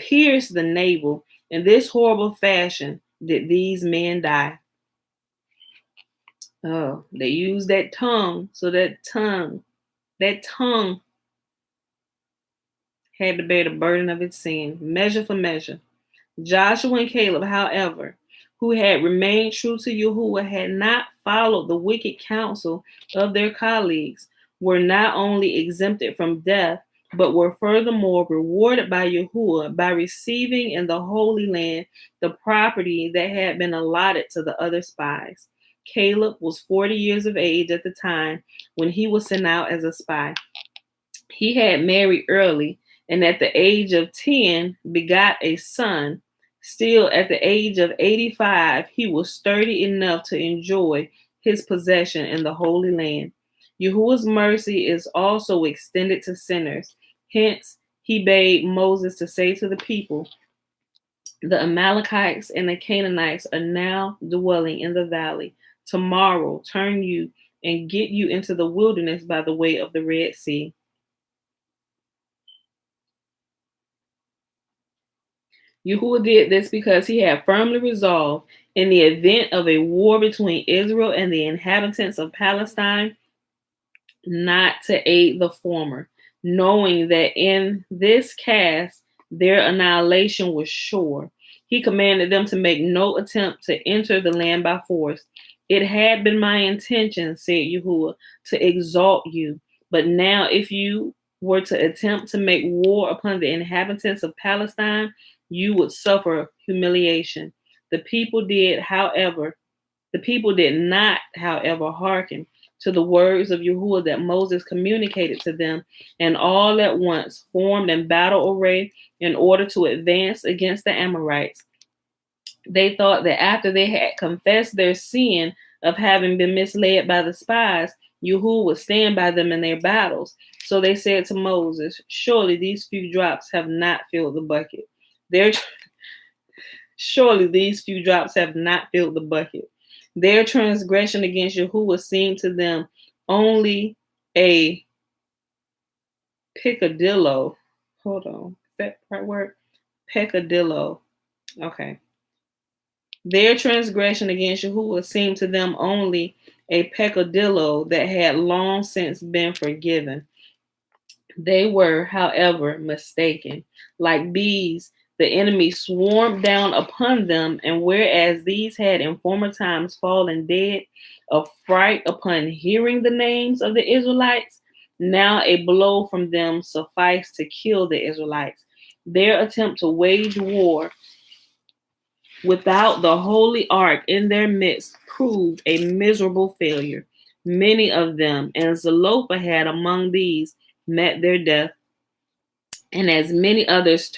this horrible fashion did these men die. Oh, they used that tongue, so that tongue had to bear the burden of its sin, measure for measure. Joshua and Caleb, however, who had remained true to Yahuwah, had not followed the wicked counsel of their colleagues, were not only exempted from death, but were furthermore rewarded by Yahuwah by receiving in the Holy Land the property that had been allotted to the other spies. Caleb was 40 years of age at the time when he was sent out as a spy. He had married early, and at the age of 10 begot a son. Still, at the age of 85, he was sturdy enough to enjoy his possession in the Holy Land. Yahuwah's mercy is also extended to sinners. Hence, he bade Moses to say to the people, the Amalekites and the Canaanites are now dwelling in the valley. Tomorrow, turn you and get you into the wilderness by the way of the Red Sea. Yahuwah did this because he had firmly resolved, in the event of a war between Israel and the inhabitants of Palestine, not to aid the former, knowing that in this case their annihilation was sure. He commanded them to make no attempt to enter the land by force. It had been my intention, said Yahuwah, to exalt you. But now if you were to attempt to make war upon the inhabitants of Palestine, you would suffer humiliation. The people did not, however, hearken to the words of Yahuwah that Moses communicated to them, and all at once formed in battle array in order to advance against the Amorites. They thought that after they had confessed their sin of having been misled by the spies, Yahuwah would stand by them in their battles. So they said to Moses, surely these few drops have not filled the bucket. Surely these few drops have not filled the bucket. Their transgression against Yahuwah seemed to them only a peccadillo. Hold on. Is that the right word? Peccadillo. Okay. Their transgression against Yahuwah seemed to them only a peccadillo that had long since been forgiven. They were, however, mistaken. Like bees, the enemy swarmed down upon them, and whereas these had in former times fallen dead of fright upon hearing the names of the Israelites, now a blow from them sufficed to kill the Israelites. Their attempt to wage war without the holy ark in their midst proved a miserable failure. Many of them, and Zelophehad among these, met their death, and as many others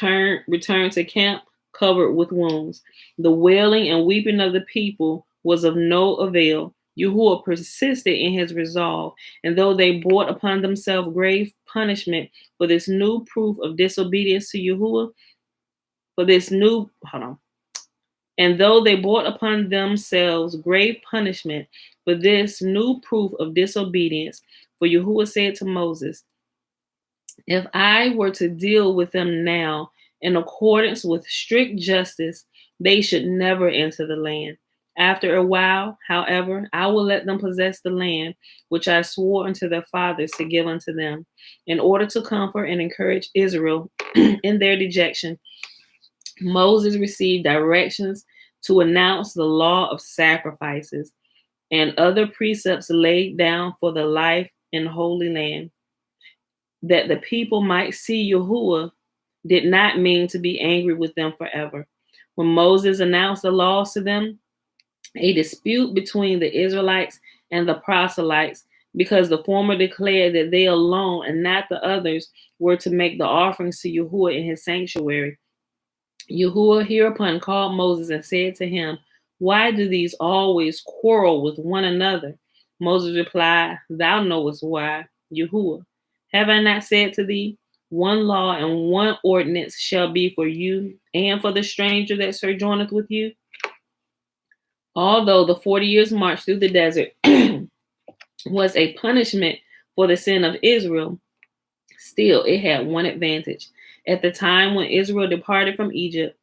returned to camp covered with wounds. The wailing and weeping of the people was of no avail. Yahuwah persisted in his resolve, and though they brought upon themselves grave punishment for this new proof of disobedience to Yahuwah, and though they brought upon themselves grave punishment for this new proof of disobedience, for Yahuwah said to Moses, if I were to deal with them now in accordance with strict justice, they should never enter the land. After a while, however, I will let them possess the land which I swore unto their fathers to give unto them, in order to comfort and encourage Israel in their dejection. Moses received directions to announce the law of sacrifices and other precepts laid down for the life in Holy Land, that the people might see Yahuwah did not mean to be angry with them forever. When Moses announced the laws to them, a dispute between the Israelites and the proselytes, because the former declared that they alone and not the others were to make the offerings to Yahuwah in his sanctuary. Yahuwah hereupon called Moses and said to him, why do these always quarrel with one another? Moses replied, thou knowest why, Yahuwah. Have I not said to thee, one law and one ordinance shall be for you and for the stranger that sojourneth with you? Although the 40 years' march through the desert was a punishment for the sin of Israel, still it had one advantage. At the time when Israel departed from Egypt,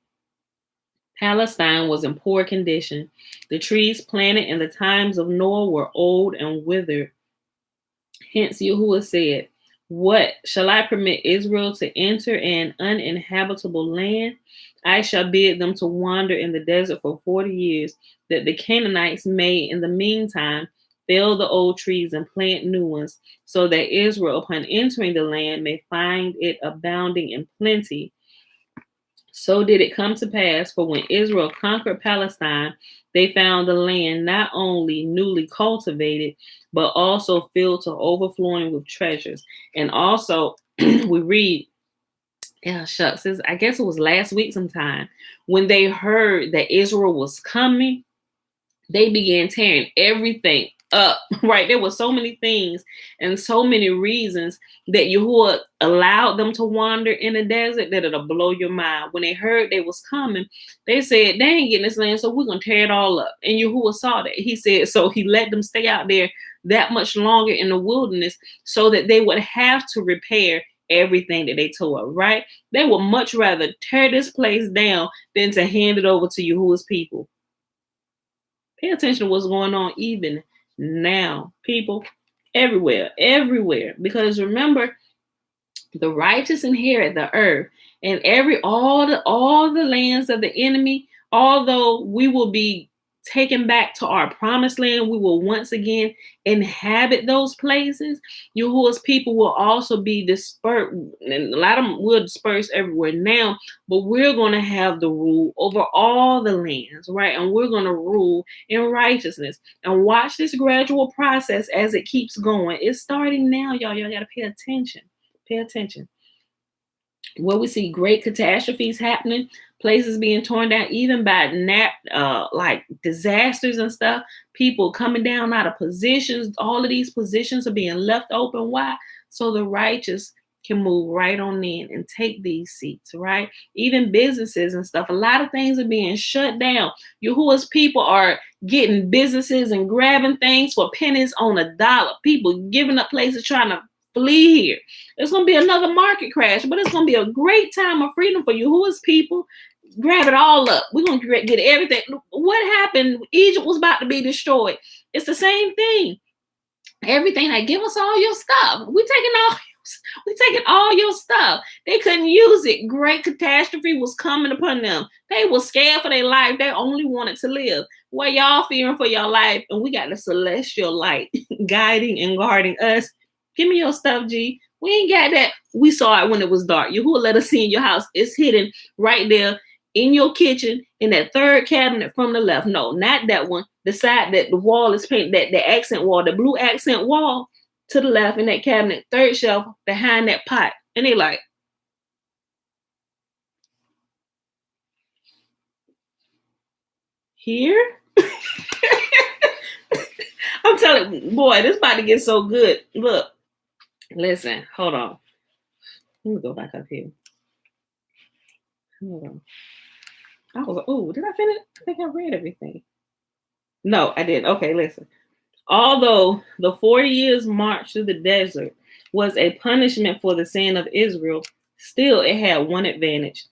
Palestine was in poor condition. The trees planted in the times of Noah were old and withered. Hence Yahuwah said, what, shall I permit Israel to enter an uninhabitable land? I shall bid them to wander in the desert for 40 years, that the Canaanites may in the meantime fell the old trees and plant new ones, so that Israel upon entering the land may find it abounding in plenty. So did it come to pass, for when Israel conquered Palestine, they found the land not only newly cultivated, but also filled to overflowing with treasures. And also, we read, I guess it was last week sometime, when they heard that Israel was coming, they began tearing everything up, right? There were so many things and so many reasons that Yahuwah allowed them to wander in the desert that it'll blow your mind. When they heard they was coming, they said, they ain't getting this land, so we're going to tear it all up. And Yahuwah saw that. He said, so he let them stay out there that much longer in the wilderness so that they would have to repair everything that they tore up, right? They would much rather tear this place down than to hand it over to Yahuwah's people. Pay attention to what's going on even now, people, everywhere. Because remember, the righteous inherit the earth, and all the lands of the enemy. Although we will be taken back to our promised land, we will once again inhabit those places. Yahuwah's people will also be dispersed, and a lot of them will disperse everywhere now, but we're going to have the rule over all the lands, right? And we're going to rule in righteousness. And watch this gradual process as it keeps going. It's starting now, y'all. Y'all got to pay attention. Pay attention. Where we see great catastrophes happening, places being torn down, even by like disasters and stuff, people coming down out of positions. All of these positions are being left open. Why? So the righteous can move right on in and take these seats, right? Even businesses and stuff. A lot of things are being shut down. Yahuwah's people are getting businesses and grabbing things for pennies on a dollar. People giving up places trying to flee here. It's going to be another market crash, but it's going to be a great time of freedom for Yahuwah's people. Grab it all up. We're going to get everything. What happened? Egypt was about to be destroyed. It's the same thing. Everything, like, give us all your stuff. We taking all your stuff. They couldn't use it. Great catastrophe was coming upon them. They were scared for their life. They only wanted to live. Well, y'all fearing for your life, and we got the celestial light guiding and guarding us. Give me your stuff, G. We ain't got that. We saw it when it was dark. Yahuwah let us see in your house. It's hidden right there in your kitchen in that third cabinet from the left. No, not that one. The side that the wall is painted, that the accent wall, the blue accent wall to the left in that cabinet, third shelf behind that pot. And they like, here? I'm telling you, boy, this about to get so good. Look, listen, hold on. Let me go back up here. Hold on. I was like, oh, did I finish? I think I read everything. No, I didn't. Okay, listen. Although the 40 years march through the desert was a punishment for the sin of Israel, still it had one advantage.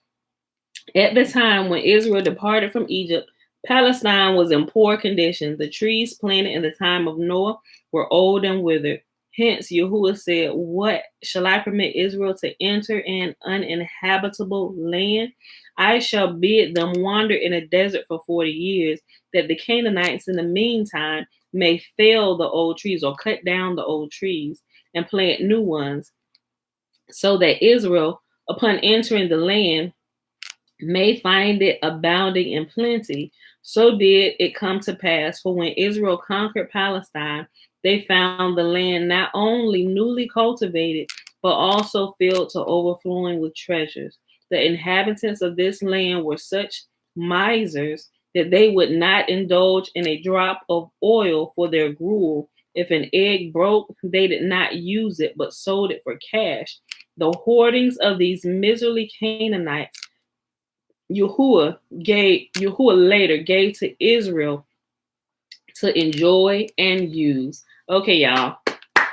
At the time when Israel departed from Egypt, Palestine was in poor condition. The trees planted in the time of Noah were old and withered. Hence, Yahuwah said, what shall I permit Israel to enter an uninhabitable land? I shall bid them wander in a desert for 40 years, that the Canaanites in the meantime may fell the old trees or cut down the old trees and plant new ones, so that Israel, upon entering the land, may find it abounding in plenty. So did it come to pass, for when Israel conquered Palestine, they found the land not only newly cultivated, but also filled to overflowing with treasures. The inhabitants of this land were such misers that they would not indulge in a drop of oil for their gruel. If an egg broke, they did not use it, but sold it for cash. The hoardings of these miserly Canaanites, Yahuwah later gave to Israel to enjoy and use. Okay, y'all.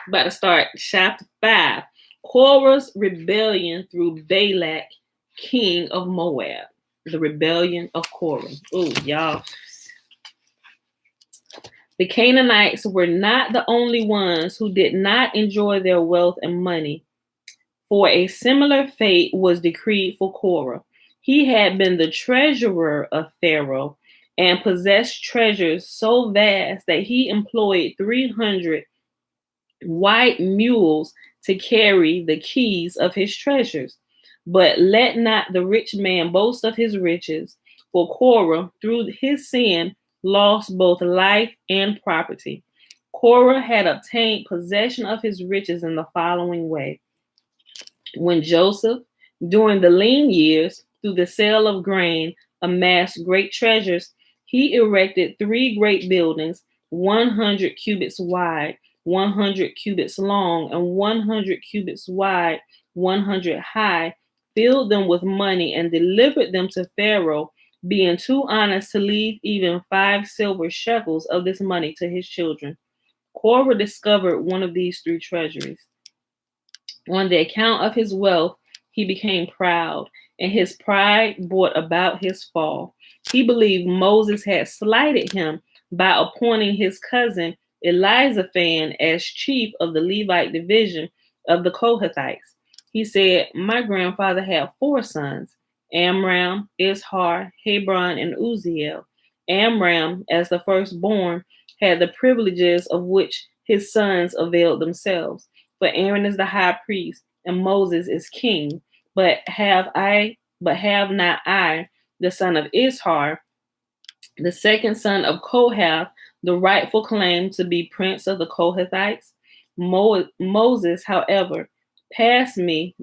About to start chapter 5. Korah's rebellion through Balak, king of Moab. The rebellion of Korah. Oh, y'all. The Canaanites were not the only ones who did not enjoy their wealth and money, for a similar fate was decreed for Korah. He had been the treasurer of Pharaoh and possessed treasures so vast that he employed 300 white mules to carry the keys of his treasures. But let not the rich man boast of his riches, for Korah, through his sin, lost both life and property. Korah had obtained possession of his riches in the following way. When Joseph, during the lean years, through the sale of grain, amassed great treasures, he erected 3 great buildings, 100 cubits wide, 100 cubits long, and 100 cubits wide, 100 high, filled them with money, and delivered them to Pharaoh, being too honest to leave even 5 silver shekels of this money to his children. Korah discovered one of these 3 treasuries. On the account of his wealth, he became proud, and his pride brought about his fall. He believed Moses had slighted him by appointing his cousin Elizaphan as chief of the Levite division of the Kohathites. He said, my grandfather had 4 sons, Amram, Ishar, Hebron, and Uzziel. Amram, as the firstborn, had the privileges of which his sons availed themselves. For Aaron is the high priest, and Moses is king. But have not I, the son of Ishar, the second son of Kohath, the rightful claim to be prince of the Kohathites? Moses, however, passed me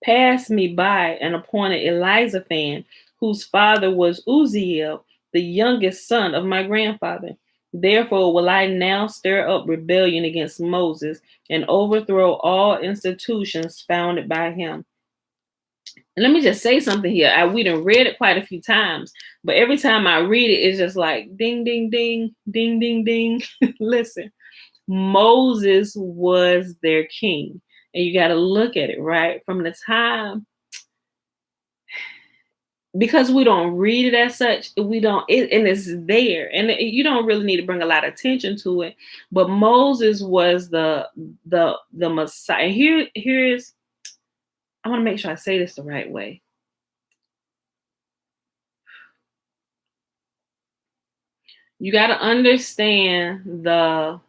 passed me by and appointed Elizaphan, whose father was Uzziel, the youngest son of my grandfather. Therefore will I now stir up rebellion against Moses and overthrow all institutions founded by him. And let me just say something here. We done read it quite a few times, but every time I read it, it's just like ding, ding, ding, ding, ding, ding. Listen, Moses was their king. And you got to look at it, right? From the time, because we don't read it as such, and it's there. And you don't really need to bring a lot of attention to it. But Moses was the Messiah. Here's, I want to make sure I say this the right way. You got to understand the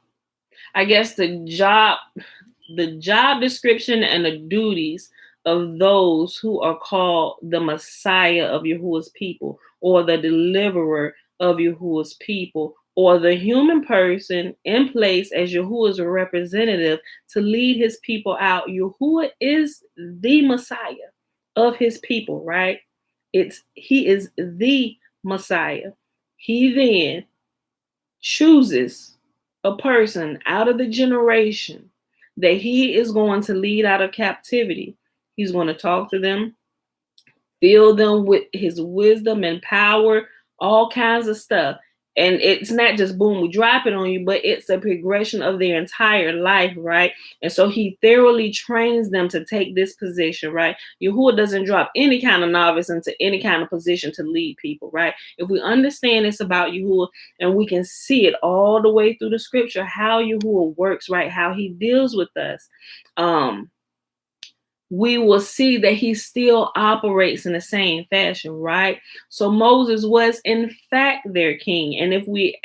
job description and the duties of those who are called the Messiah of Yahuwah's people, or the deliverer of Yahuwah's people, or the human person in place as Yahuwah's representative to lead his people out. Yahuwah is the Messiah of his people, right? He is the Messiah. He then chooses a person out of the generation that he is going to lead out of captivity. He's going to talk to them, fill them with his wisdom and power, all kinds of stuff. And it's not just boom, we drop it on you, but it's a progression of their entire life, right? And so he thoroughly trains them to take this position, right? Yahuwah doesn't drop any kind of novice into any kind of position to lead people, right? If we understand this about Yahuwah, and we can see it all the way through the scripture, how Yahuwah works, right? How he deals with us. We will see that he still operates in the same fashion, right? So Moses was in fact their king. And if we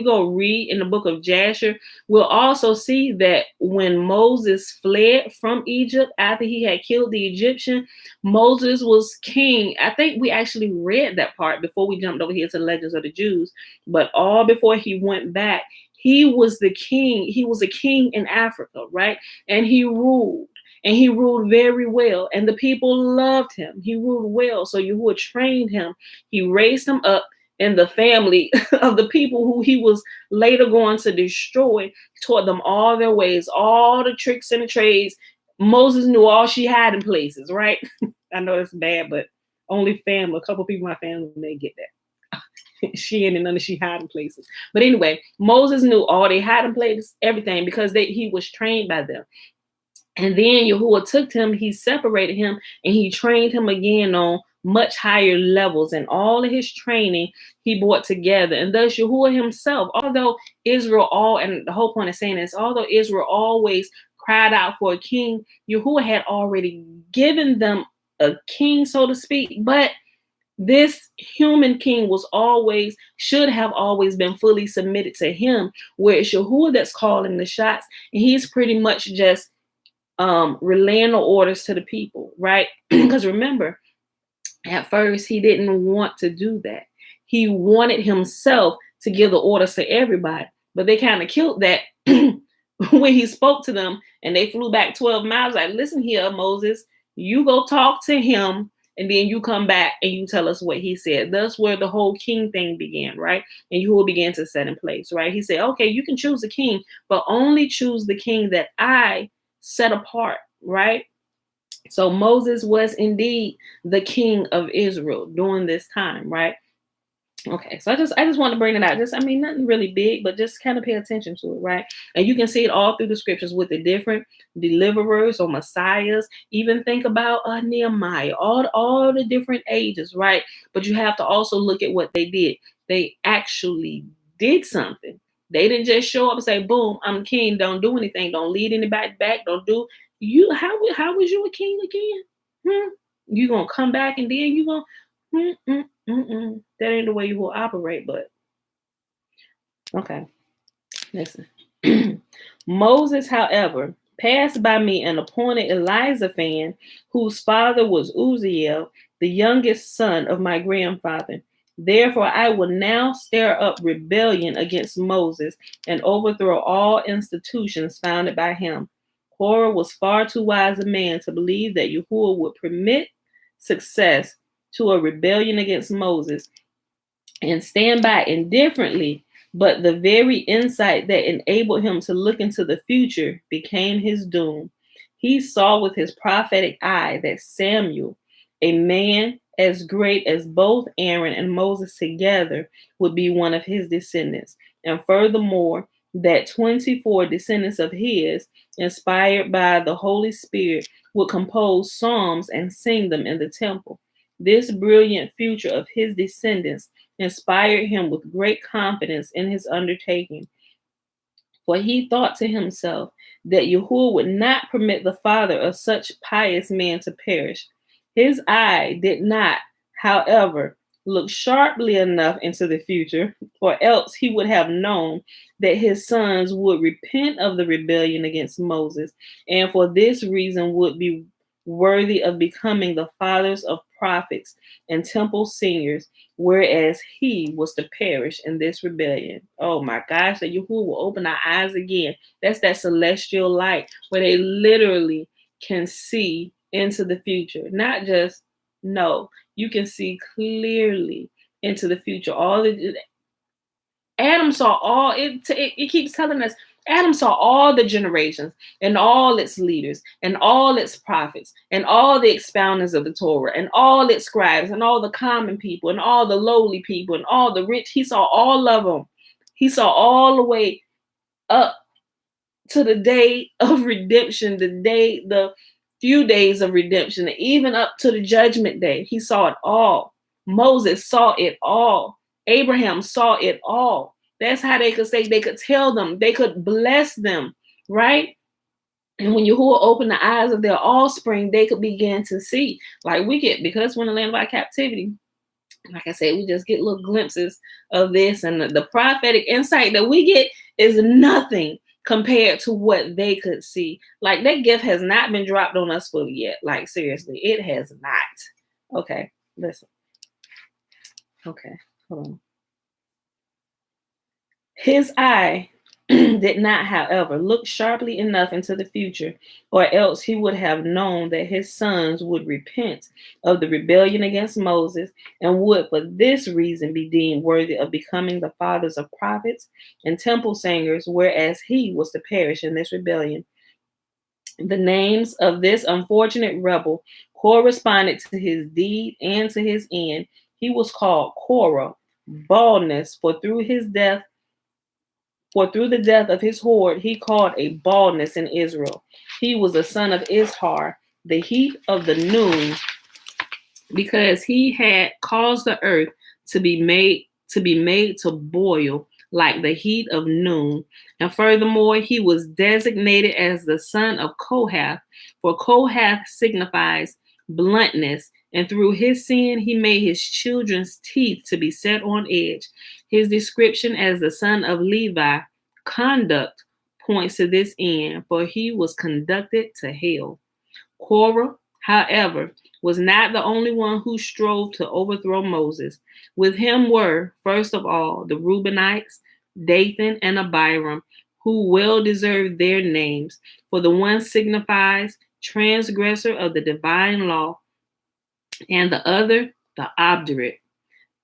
go read in the book of Jasher, we'll also see that when Moses fled from Egypt after he had killed the Egyptian, Moses was king. I think we actually read that part before we jumped over here to the Legends of the Jews, but all before he went back, he was the king. He was a king in Africa, right? And he ruled. And he ruled very well. And the people loved him. He ruled well. So Yahuwah trained him. He raised him up in the family of the people who he was later going to destroy, taught them all their ways, all the tricks and the trades. Moses knew all she had in places, right? I know it's bad, but only family, a couple people in my family may get that. She and none of she hiding places. But anyway, Moses knew all they hiding places, everything, because he was trained by them. And then Yahuwah took him, he separated him, and he trained him again on much higher levels. And all of his training he brought together. And thus Yahuwah himself, although Israel and the whole point of saying this, although Israel always cried out for a king, Yahuwah had already given them a king, so to speak. But this human king should have always been fully submitted to him, where it's Yahuwah that's calling the shots. And he's pretty much just relaying the orders to the people, right? Because remember, at first he didn't want to do that. He wanted himself to give the orders to everybody, but they kind of killed that when he spoke to them, and they flew back 12 miles. Like, listen here, Moses, you go talk to him, and then you come back and you tell us what he said. That's where the whole king thing began, right? And Yahuwah began to set in place, right? He said, okay, you can choose a king, but only choose the king that I set apart, right? So Moses was indeed the king of Israel during this time, right? Okay, so I just want to bring it out. Nothing really big, but just kind of pay attention to it, right? And you can see it all through the scriptures with the different deliverers or messiahs. Even think about Nehemiah, all the different ages, right? But you have to also look at what they did. They actually did something. They didn't just show up and say, boom, I'm king, don't do anything, don't lead anybody back, don't do you. How was you a king again? You gonna come back and then you gonna that ain't the way you will operate, but okay. Listen. Moses, however, passed by me and appointed Elizaphan, whose father was Uzziel, the youngest son of my grandfather. Therefore, I will now stir up rebellion against Moses and overthrow all institutions founded by him. Korah was far too wise a man to believe that Yahuwah would permit success to a rebellion against Moses and stand by indifferently, but the very insight that enabled him to look into the future became his doom. He saw with his prophetic eye that Samuel, a man as great as both Aaron and Moses together, would be one of his descendants. And furthermore, that 24 descendants of his, inspired by the Holy Spirit, would compose psalms and sing them in the temple. This brilliant future of his descendants inspired him with great confidence in his undertaking. For he thought to himself that Yahuwah would not permit the father of such pious men to perish. His eye did not, however, look sharply enough into the future, or else he would have known that his sons would repent of the rebellion against Moses, and for this reason would be worthy of becoming the fathers of prophets and temple singers, whereas he was to perish in this rebellion. Oh my gosh, that Yahuwah will open our eyes again. That's that celestial light where they literally can see into the future. Not just know, you can see clearly into the future. Adam saw all it keeps telling us. Adam saw all the generations and all its leaders and all its prophets and all the expounders of the Torah and all its scribes and all the common people and all the lowly people and all the rich. He saw all of them. He saw all the way up to the day of redemption, the few days of redemption, even up to the judgment day. He saw it all. Moses saw it all. Abraham saw it all. That's how they could say, they could tell them, they could bless them, right? And when Yahuwah opened the eyes of their offspring, they could begin to see. Like we get, because we're in the land of our captivity, like I said, we just get little glimpses of this. And the prophetic insight that we get is nothing compared to what they could see. Like that gift has not been dropped on us fully yet. Like seriously, it has not. Okay, listen. Okay, hold on. His eye did not, however, look sharply enough into the future, or else he would have known that his sons would repent of the rebellion against Moses and would for this reason be deemed worthy of becoming the fathers of prophets and temple singers, whereas he was to perish in this rebellion. The names of this unfortunate rebel corresponded to his deed and to his end. He was called Korah, baldness, for through the death of his horde, he caused a baldness in Israel. He was a son of Ishar, the heat of the noon, because he had caused the earth to be made to boil like the heat of noon. And furthermore, he was designated as the son of Kohath, for Kohath signifies bluntness, and through his sin, he made his children's teeth to be set on edge. His description as the son of Levi, conduct, points to this end, for he was conducted to hell. Korah, however, was not the only one who strove to overthrow Moses. With him were, first of all, the Reubenites, Dathan and Abiram, who well deserved their names, for the one signifies transgressor of the divine law, and the other, the obdurate.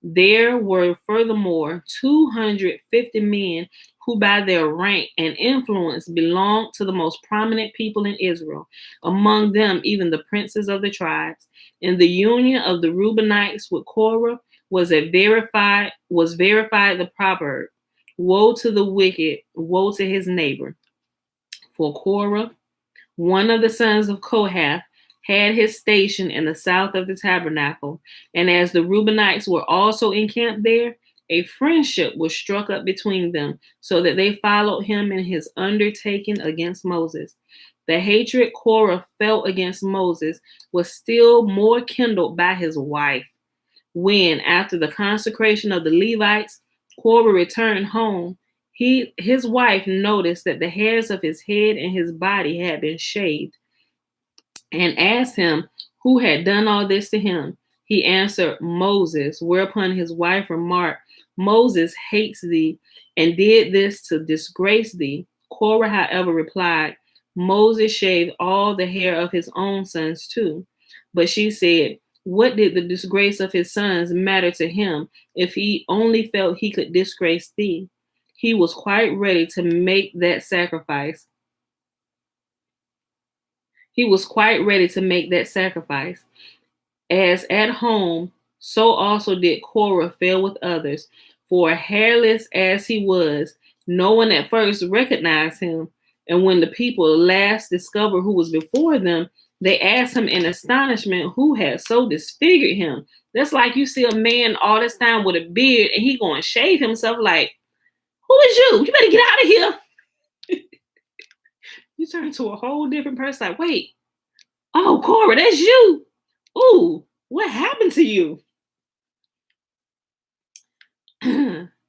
There were furthermore 250 men who by their rank and influence belonged to the most prominent people in Israel, among them even the princes of the tribes. In the union of the Reubenites with Korah was verified the proverb, woe to the wicked, woe to his neighbor. For Korah, one of the sons of Kohath, had his station in the south of the tabernacle, and as the Reubenites were also encamped there, a friendship was struck up between them, so that they followed him in his undertaking against Moses. The hatred Korah felt against Moses was still more kindled by his wife. When, after the consecration of the Levites, Korah returned home, his wife noticed that the hairs of his head and his body had been shaved, and asked him who had done all this to him. He answered, Moses, whereupon his wife remarked, Moses hates thee and did this to disgrace thee. Korah, however, replied, Moses shaved all the hair of his own sons too. But she said, what did the disgrace of his sons matter to him if he only felt he could disgrace thee? He was quite ready to make that sacrifice. He was quite ready to make that sacrifice. As at home, so also did Korah fare with others. For hairless as he was, no one at first recognized him. And when the people at last discovered who was before them, they asked him in astonishment who had so disfigured him. That's like you see a man all this time with a beard and he going to shave himself like, who is you? You better get out of here. You turn to a whole different person like, wait, oh, Korah, that's you. Ooh, what happened to you?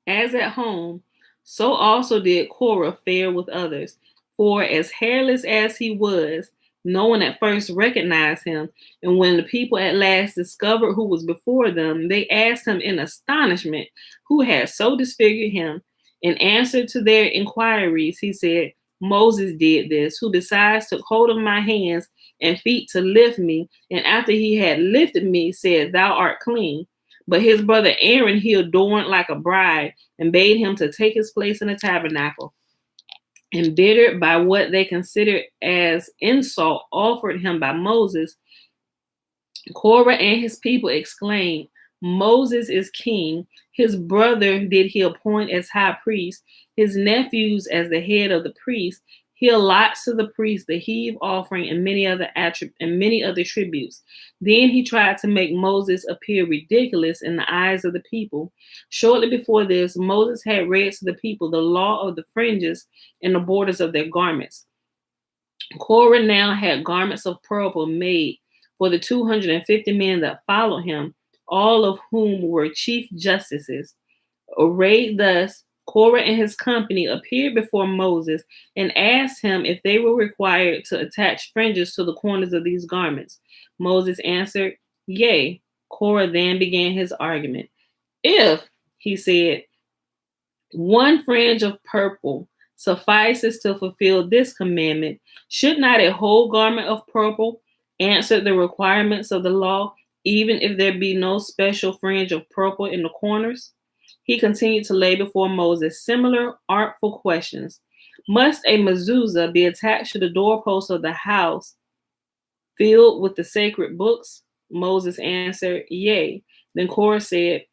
As at home, so also did Korah fare with others. For as hairless as he was, no one at first recognized him. And when the people at last discovered who was before them, they asked him in astonishment who had so disfigured him. In answer to their inquiries, he said, Moses did this, who besides took hold of my hands and feet to lift me, and after he had lifted me, said, Thou art clean. But his brother Aaron he adorned like a bride and bade him to take his place in the tabernacle. Embittered by what they considered as insult offered him by Moses, Korah and his people exclaimed, Moses is king. His brother did he appoint as high priest, his nephews as the head of the priest. He allots to the priest the heave offering and many other tributes. Then he tried to make Moses appear ridiculous in the eyes of the people. Shortly before this, Moses had read to the people the law of the fringes and the borders of their garments. Korah now had garments of purple made for the 250 men that followed him, all of whom were chief justices. Arrayed thus, Korah and his company appeared before Moses and asked him if they were required to attach fringes to the corners of these garments. Moses answered, Yea. Korah then began his argument. If, he said, one fringe of purple suffices to fulfill this commandment, should not a whole garment of purple answer the requirements of the law, even if there be no special fringe of purple in the corners? He continued to lay before Moses similar artful questions. Must a mezuzah be attached to the doorpost of the house filled with the sacred books? Moses answered, Yea. Then Korah said,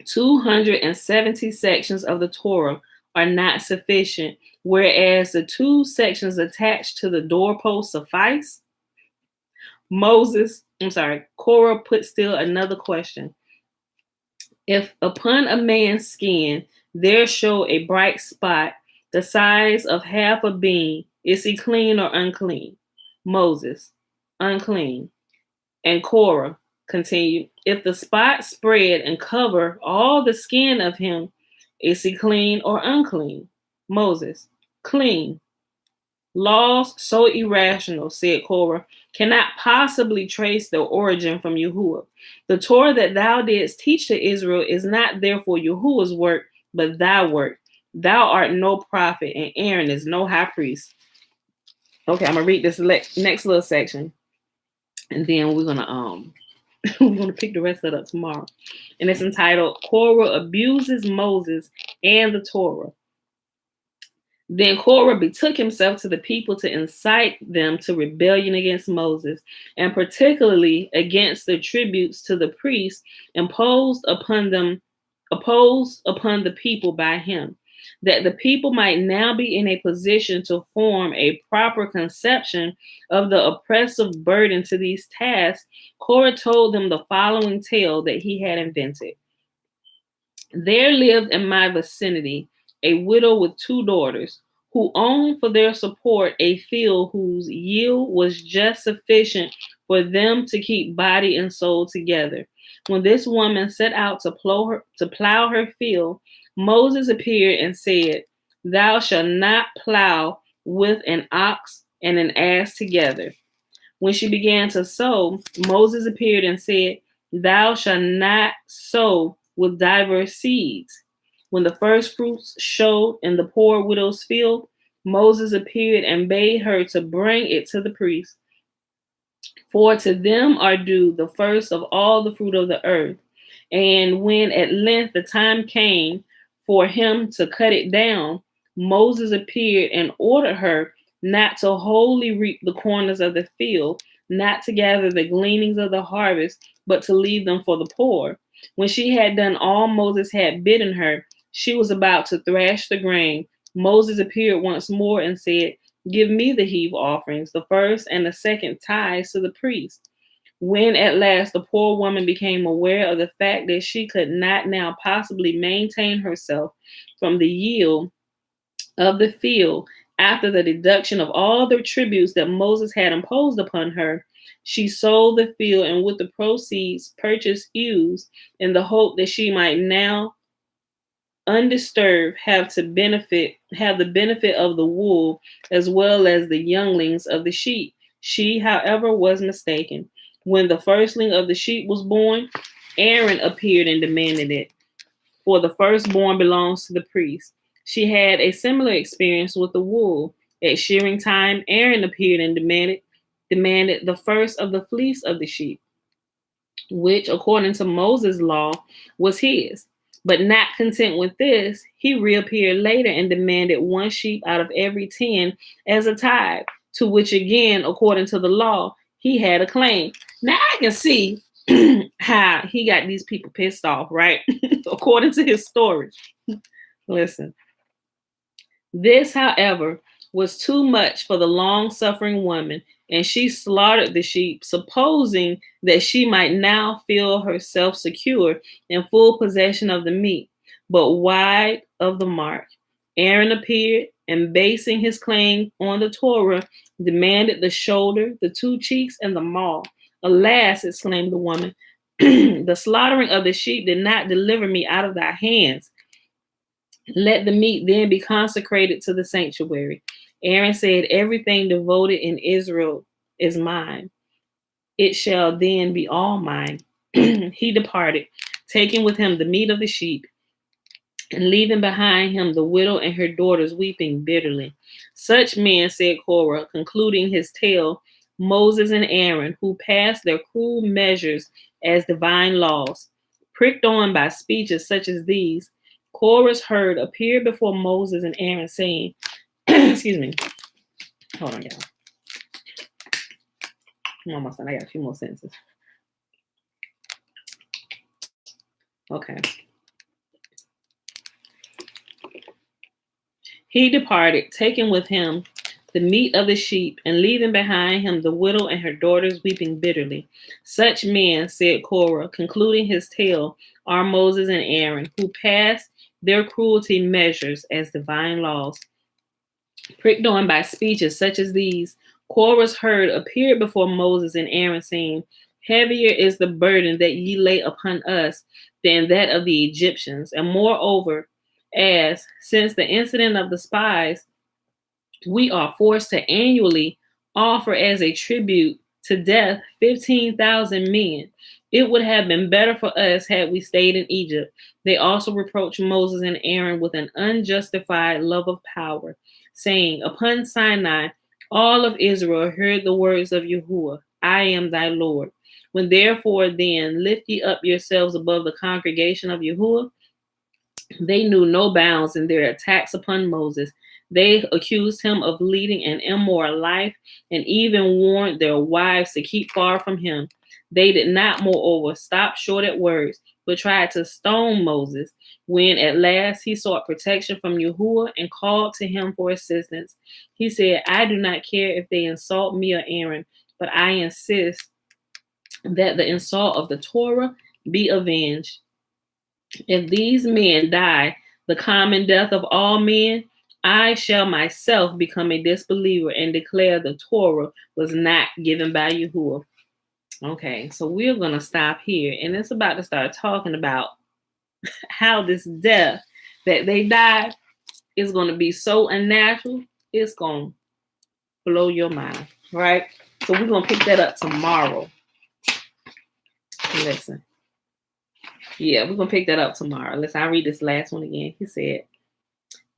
270 sections of the Torah are not sufficient, whereas the 2 sections attached to the doorpost suffice. Korah put still another question. If upon a man's skin there show a bright spot the size of half a bean, is he clean or unclean? Moses, unclean. And Korah continued, if the spot spread and cover all the skin of him, is he clean or unclean? Moses, clean. Laws so irrational, said Korah, cannot possibly trace their origin from Yahuwah. The Torah that thou didst teach to Israel is not therefore Yahuwah's work, but thy work. Thou art no prophet, and Aaron is no high priest. Okay, I'm gonna read this next little section, and then we're gonna pick the rest of it up tomorrow. And it's entitled Korah Abuses Moses and the Torah. Then Korah betook himself to the people to incite them to rebellion against Moses, and particularly against the tributes to the priests imposed upon the people by him, that the people might now be in a position to form a proper conception of the oppressive burden to these tasks. Korah told them the following tale that he had invented. There lived in my vicinity a widow with 2 daughters, who owned for their support a field whose yield was just sufficient for them to keep body and soul together. When this woman set out to plow her field, Moses appeared and said, Thou shalt not plow with an ox and an ass together. When she began to sow, Moses appeared and said, Thou shalt not sow with diverse seeds. When the first fruits showed in the poor widow's field, Moses appeared and bade her to bring it to the priest. For to them are due the first of all the fruit of the earth. And when at length the time came for him to cut it down, Moses appeared and ordered her not to wholly reap the corners of the field, not to gather the gleanings of the harvest, but to leave them for the poor. When she had done all Moses had bidden her, she was about to thrash the grain. Moses appeared once more and said, Give me the heave offerings, the first and the second tithes to the priest. When at last the poor woman became aware of the fact that she could not now possibly maintain herself from the yield of the field after the deduction of all the tributes that Moses had imposed upon her, she sold the field and with the proceeds purchased ewes in the hope that she might now undisturbed have the benefit of the wool as well as the younglings of the sheep. She, however, was mistaken. When the firstling of the sheep was born, Aaron appeared and demanded it, for the firstborn belongs to the priest. She had a similar experience with the wool. At shearing time, Aaron appeared and demanded the first of the fleece of the sheep, which, according to Moses' law, was his. But not content with this, he reappeared later and demanded one sheep out of every 10 as a tithe, to which again, according to the law, he had a claim. Now I can see how he got these people pissed off, right? According to his story. Listen. This, however, was too much for the long-suffering woman, and she slaughtered the sheep, supposing that she might now feel herself secure in full possession of the meat, but wide of the mark. Aaron appeared, and basing his claim on the Torah, demanded the shoulder, the 2 cheeks, and the maw. Alas, exclaimed the woman, the slaughtering of the sheep did not deliver me out of thy hands. Let the meat then be consecrated to the sanctuary. Aaron said, Everything devoted in Israel is mine. It shall then be all mine. He departed, taking with him the meat of the sheep, and leaving behind him the widow and her daughters weeping bitterly. Such men, said Korah, concluding his tale, Moses and Aaron, who passed their cruel measures as divine laws. Pricked on by speeches such as these, Korah's herd appeared before Moses and Aaron, saying, excuse me, hold on, y'all. I'm almost done. I got a few more sentences. Okay. He departed, taking with him the meat of the sheep, and leaving behind him the widow and her daughters weeping bitterly. Such men, said Korah, concluding his tale, are Moses and Aaron, who passed their cruelty measures as divine laws. Pricked on by speeches such as these, Korah's herd appeared before Moses and Aaron, saying, Heavier is the burden that ye lay upon us than that of the Egyptians. And moreover, as since the incident of the spies, we are forced to annually offer as a tribute to death 15,000 men. It would have been better for us had we stayed in Egypt. They also reproached Moses and Aaron with an unjustified love of power, saying, Upon Sinai, all of Israel heard the words of Yahuwah, I am thy Lord. When therefore then lift ye up yourselves above the congregation of Yahuwah, they knew no bounds in their attacks upon Moses. They accused him of leading an immoral life and even warned their wives to keep far from him. They did not, moreover, stop short at words, but tried to stone Moses. When at last he sought protection from Yahuwah and called to him for assistance, he said, I do not care if they insult me or Aaron, but I insist that the insult of the Torah be avenged. If these men die the common death of all men, I shall myself become a disbeliever and declare the Torah was not given by Yahuwah. Okay, so we're going to stop here. And it's about to start talking about how this death that they died is going to be so unnatural. It's going to blow your mind, right? So we're going to pick that up tomorrow. Listen. Yeah, we're going to pick that up tomorrow. Listen, I'll read this last one again. He said,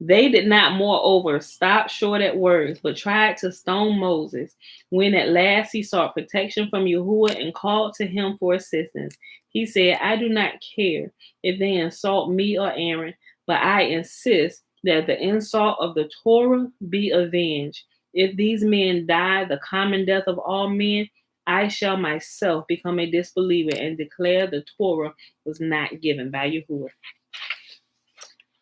They did not, moreover, stop short at words, but tried to stone Moses. When at last he sought protection from Yahuwah and called to him for assistance, he said, I do not care if they insult me or Aaron, but I insist that the insult of the Torah be avenged. If these men die the common death of all men, I shall myself become a disbeliever and declare the Torah was not given by Yahuwah.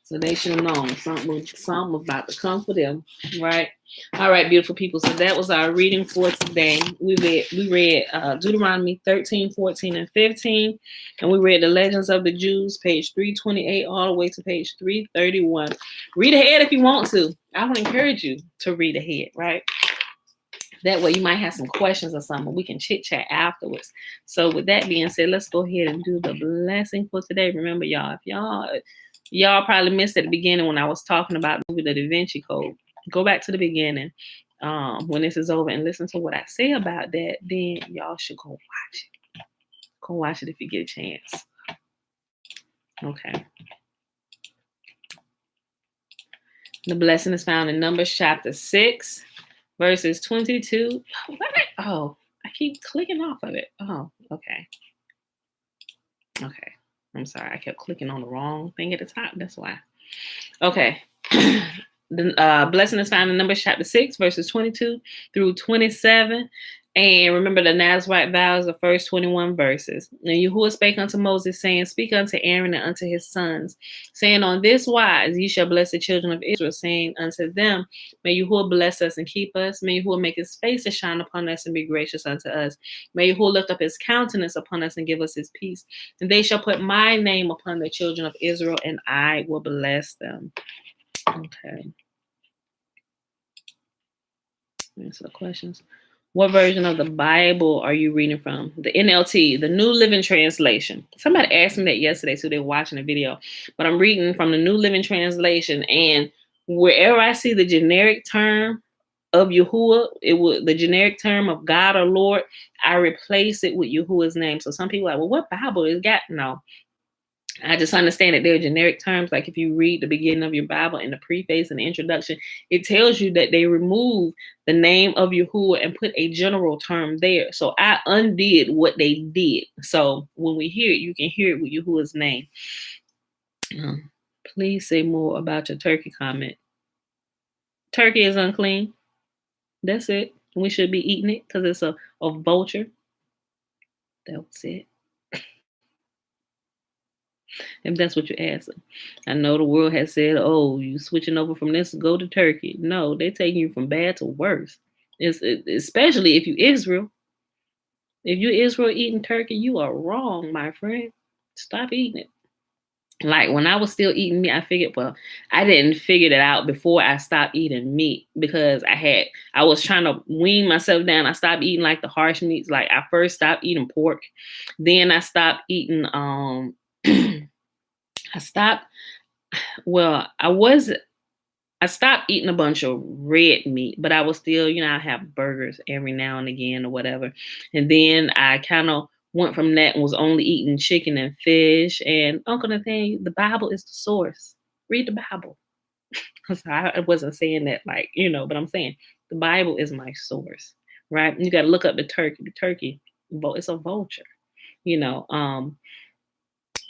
So they should have known something was about to come for them, right? All right, beautiful people. So that was our reading for today. We read Deuteronomy 13, 14, and 15. And we read the Legends of the Jews, page 328, all the way to page 331. Read ahead if you want to. I would encourage you to read ahead, right? That way you might have some questions or something. We can chit-chat afterwards. So with that being said, let's go ahead and do the blessing for today. Remember, y'all, if y'all probably missed at the beginning when I was talking about the movie, the Vinci Code. Go back to the beginning when this is over and listen to what I say about that. Then y'all should go watch it. Go watch it if you get a chance. Okay. The blessing is found in Numbers chapter 6, verses 22. Oh, I keep clicking off of it. Oh, okay. Okay. I'm sorry. I kept clicking on the wrong thing at the top. That's why. Okay. The blessing is found in Numbers chapter 6, verses 22 through 27. And remember the Nazarite vows, the first 21 verses. And Yahuwah spake unto Moses, saying, Speak unto Aaron and unto his sons, saying, On this wise ye shall bless the children of Israel, saying unto them, May Yahuwah bless us and keep us. May Yahuwah make his face to shine upon us and be gracious unto us. May Yahuwah lift up his countenance upon us and give us his peace. And they shall put my name upon the children of Israel, and I will bless them. Okay. Answer the questions. What version of the Bible are you reading from? The NLT, the New Living Translation. Somebody asked me that yesterday, so they're watching the video. But I'm reading from the New Living Translation, and wherever I see the generic term of Yahuwah, the generic term of God or Lord, I replace it with Yahuwah's name. So some people are like, well, what Bible is got? No. I just understand that they're generic terms. Like if you read the beginning of your Bible in the preface and the introduction, it tells you that they remove the name of Yahuwah and put a general term there. So I undid what they did. So when we hear it, you can hear it with Yahuwah's name. Please say more about your turkey comment. Turkey is unclean. That's it. We should be eating it because it's a vulture. That was it. If that's what you're asking. I know the world has said, oh, you switching over from this, go to turkey. No, they're taking you from bad to worse. Especially if you Israel. If you Israel eating turkey, you are wrong, my friend. Stop eating it. Like when I was still eating meat, I figured, well, I didn't figure that out before I stopped eating meat because I was trying to wean myself down. I stopped eating like the harsh meats. Like I first stopped eating pork. Then I stopped eating, I stopped eating a bunch of red meat, but I was still, I have burgers every now and again or whatever. And then I kind of went from that and was only eating chicken and fish. And Uncle Nathaniel, the Bible is the source. Read the Bible. So I wasn't saying that like, but I'm saying the Bible is my source, right? You got to look up the turkey. The turkey, it's a vulture,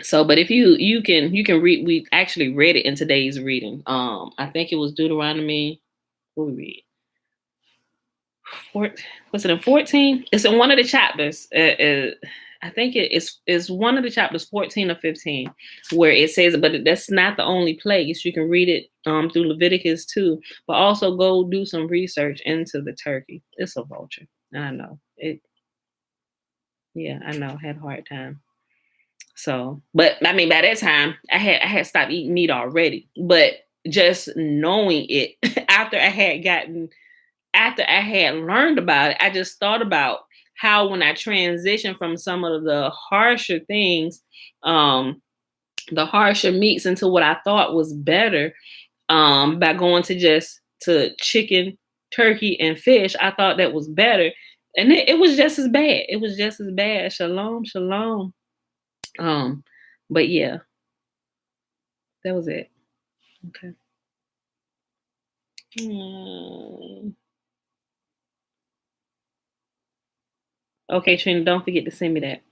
So, but if you can read, we actually read it in today's reading. I think it was Deuteronomy. What we read? Was it in 14? It's in one of the chapters. I think it's one of the chapters, 14 or 15, where it says, but that's not the only place. You can read it through Leviticus too, but also go do some research into the turkey. It's a vulture. I know it. Yeah, I know. I had a hard time. So, but I mean, by that time, I had stopped eating meat already. But just knowing it after I had learned about it, I just thought about how when I transitioned from some of the harsher things, the harsher meats into what I thought was better, by going to chicken, turkey, and fish. I thought that was better. And it was just as bad. It was just as bad. Shalom, shalom. But yeah, that was it. Okay. Okay, Trina, don't forget to send me that.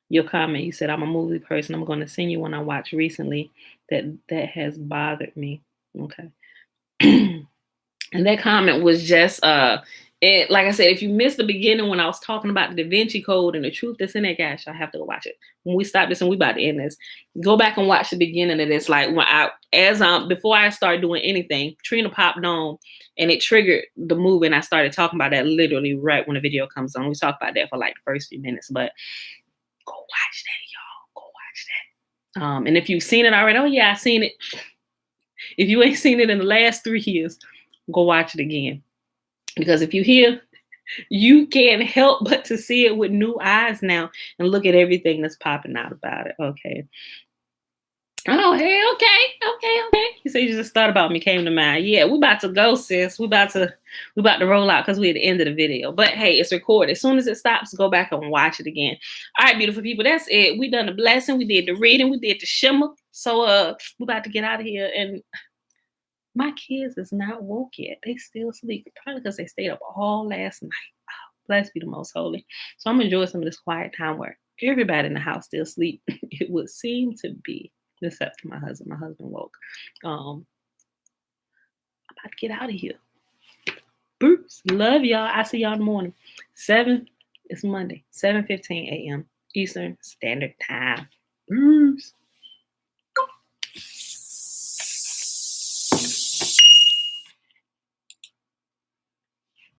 Your comment. You said I'm a movie person. I'm going to send you one I watched recently that has bothered me. Okay. And that comment was just like I said, if you missed the beginning when I was talking about the Da Vinci Code and the truth that's in that, gosh, I have to go watch it. When we stop this and we about to end this, go back and watch the beginning of this. Like before I started doing anything, Trina popped on and it triggered the movie, and I started talking about that literally right when the video comes on. We talked about that for like the first few minutes, but go watch that, y'all. Go watch that. And if you've seen it already, oh yeah, I've seen it. If you ain't seen it in the last 3 years, go watch it again. Because if you hear, you can't help but to see it with new eyes now and look at everything that's popping out about it. Okay. Oh, hey, okay. You say you just thought about me, came to mind. Yeah, we about to go, sis. We about to roll out because we're at the end of the video. But hey, it's recorded. As soon as it stops, go back and watch it again. All right, beautiful people. That's it. We done the blessing. We did the reading. We did the shimmer. So we about to get out of here. And my kids is not woke yet. They still sleep. Probably because they stayed up all last night. Oh, blessed be the most holy. So I'm enjoying some of this quiet time where everybody in the house still sleep. It would seem to be. Except for my husband. My husband woke. I'm about to get out of here. Bruce, love y'all. I see y'all in the morning. 7, it's Monday, 7:15 a.m. Eastern Standard Time. Bruce.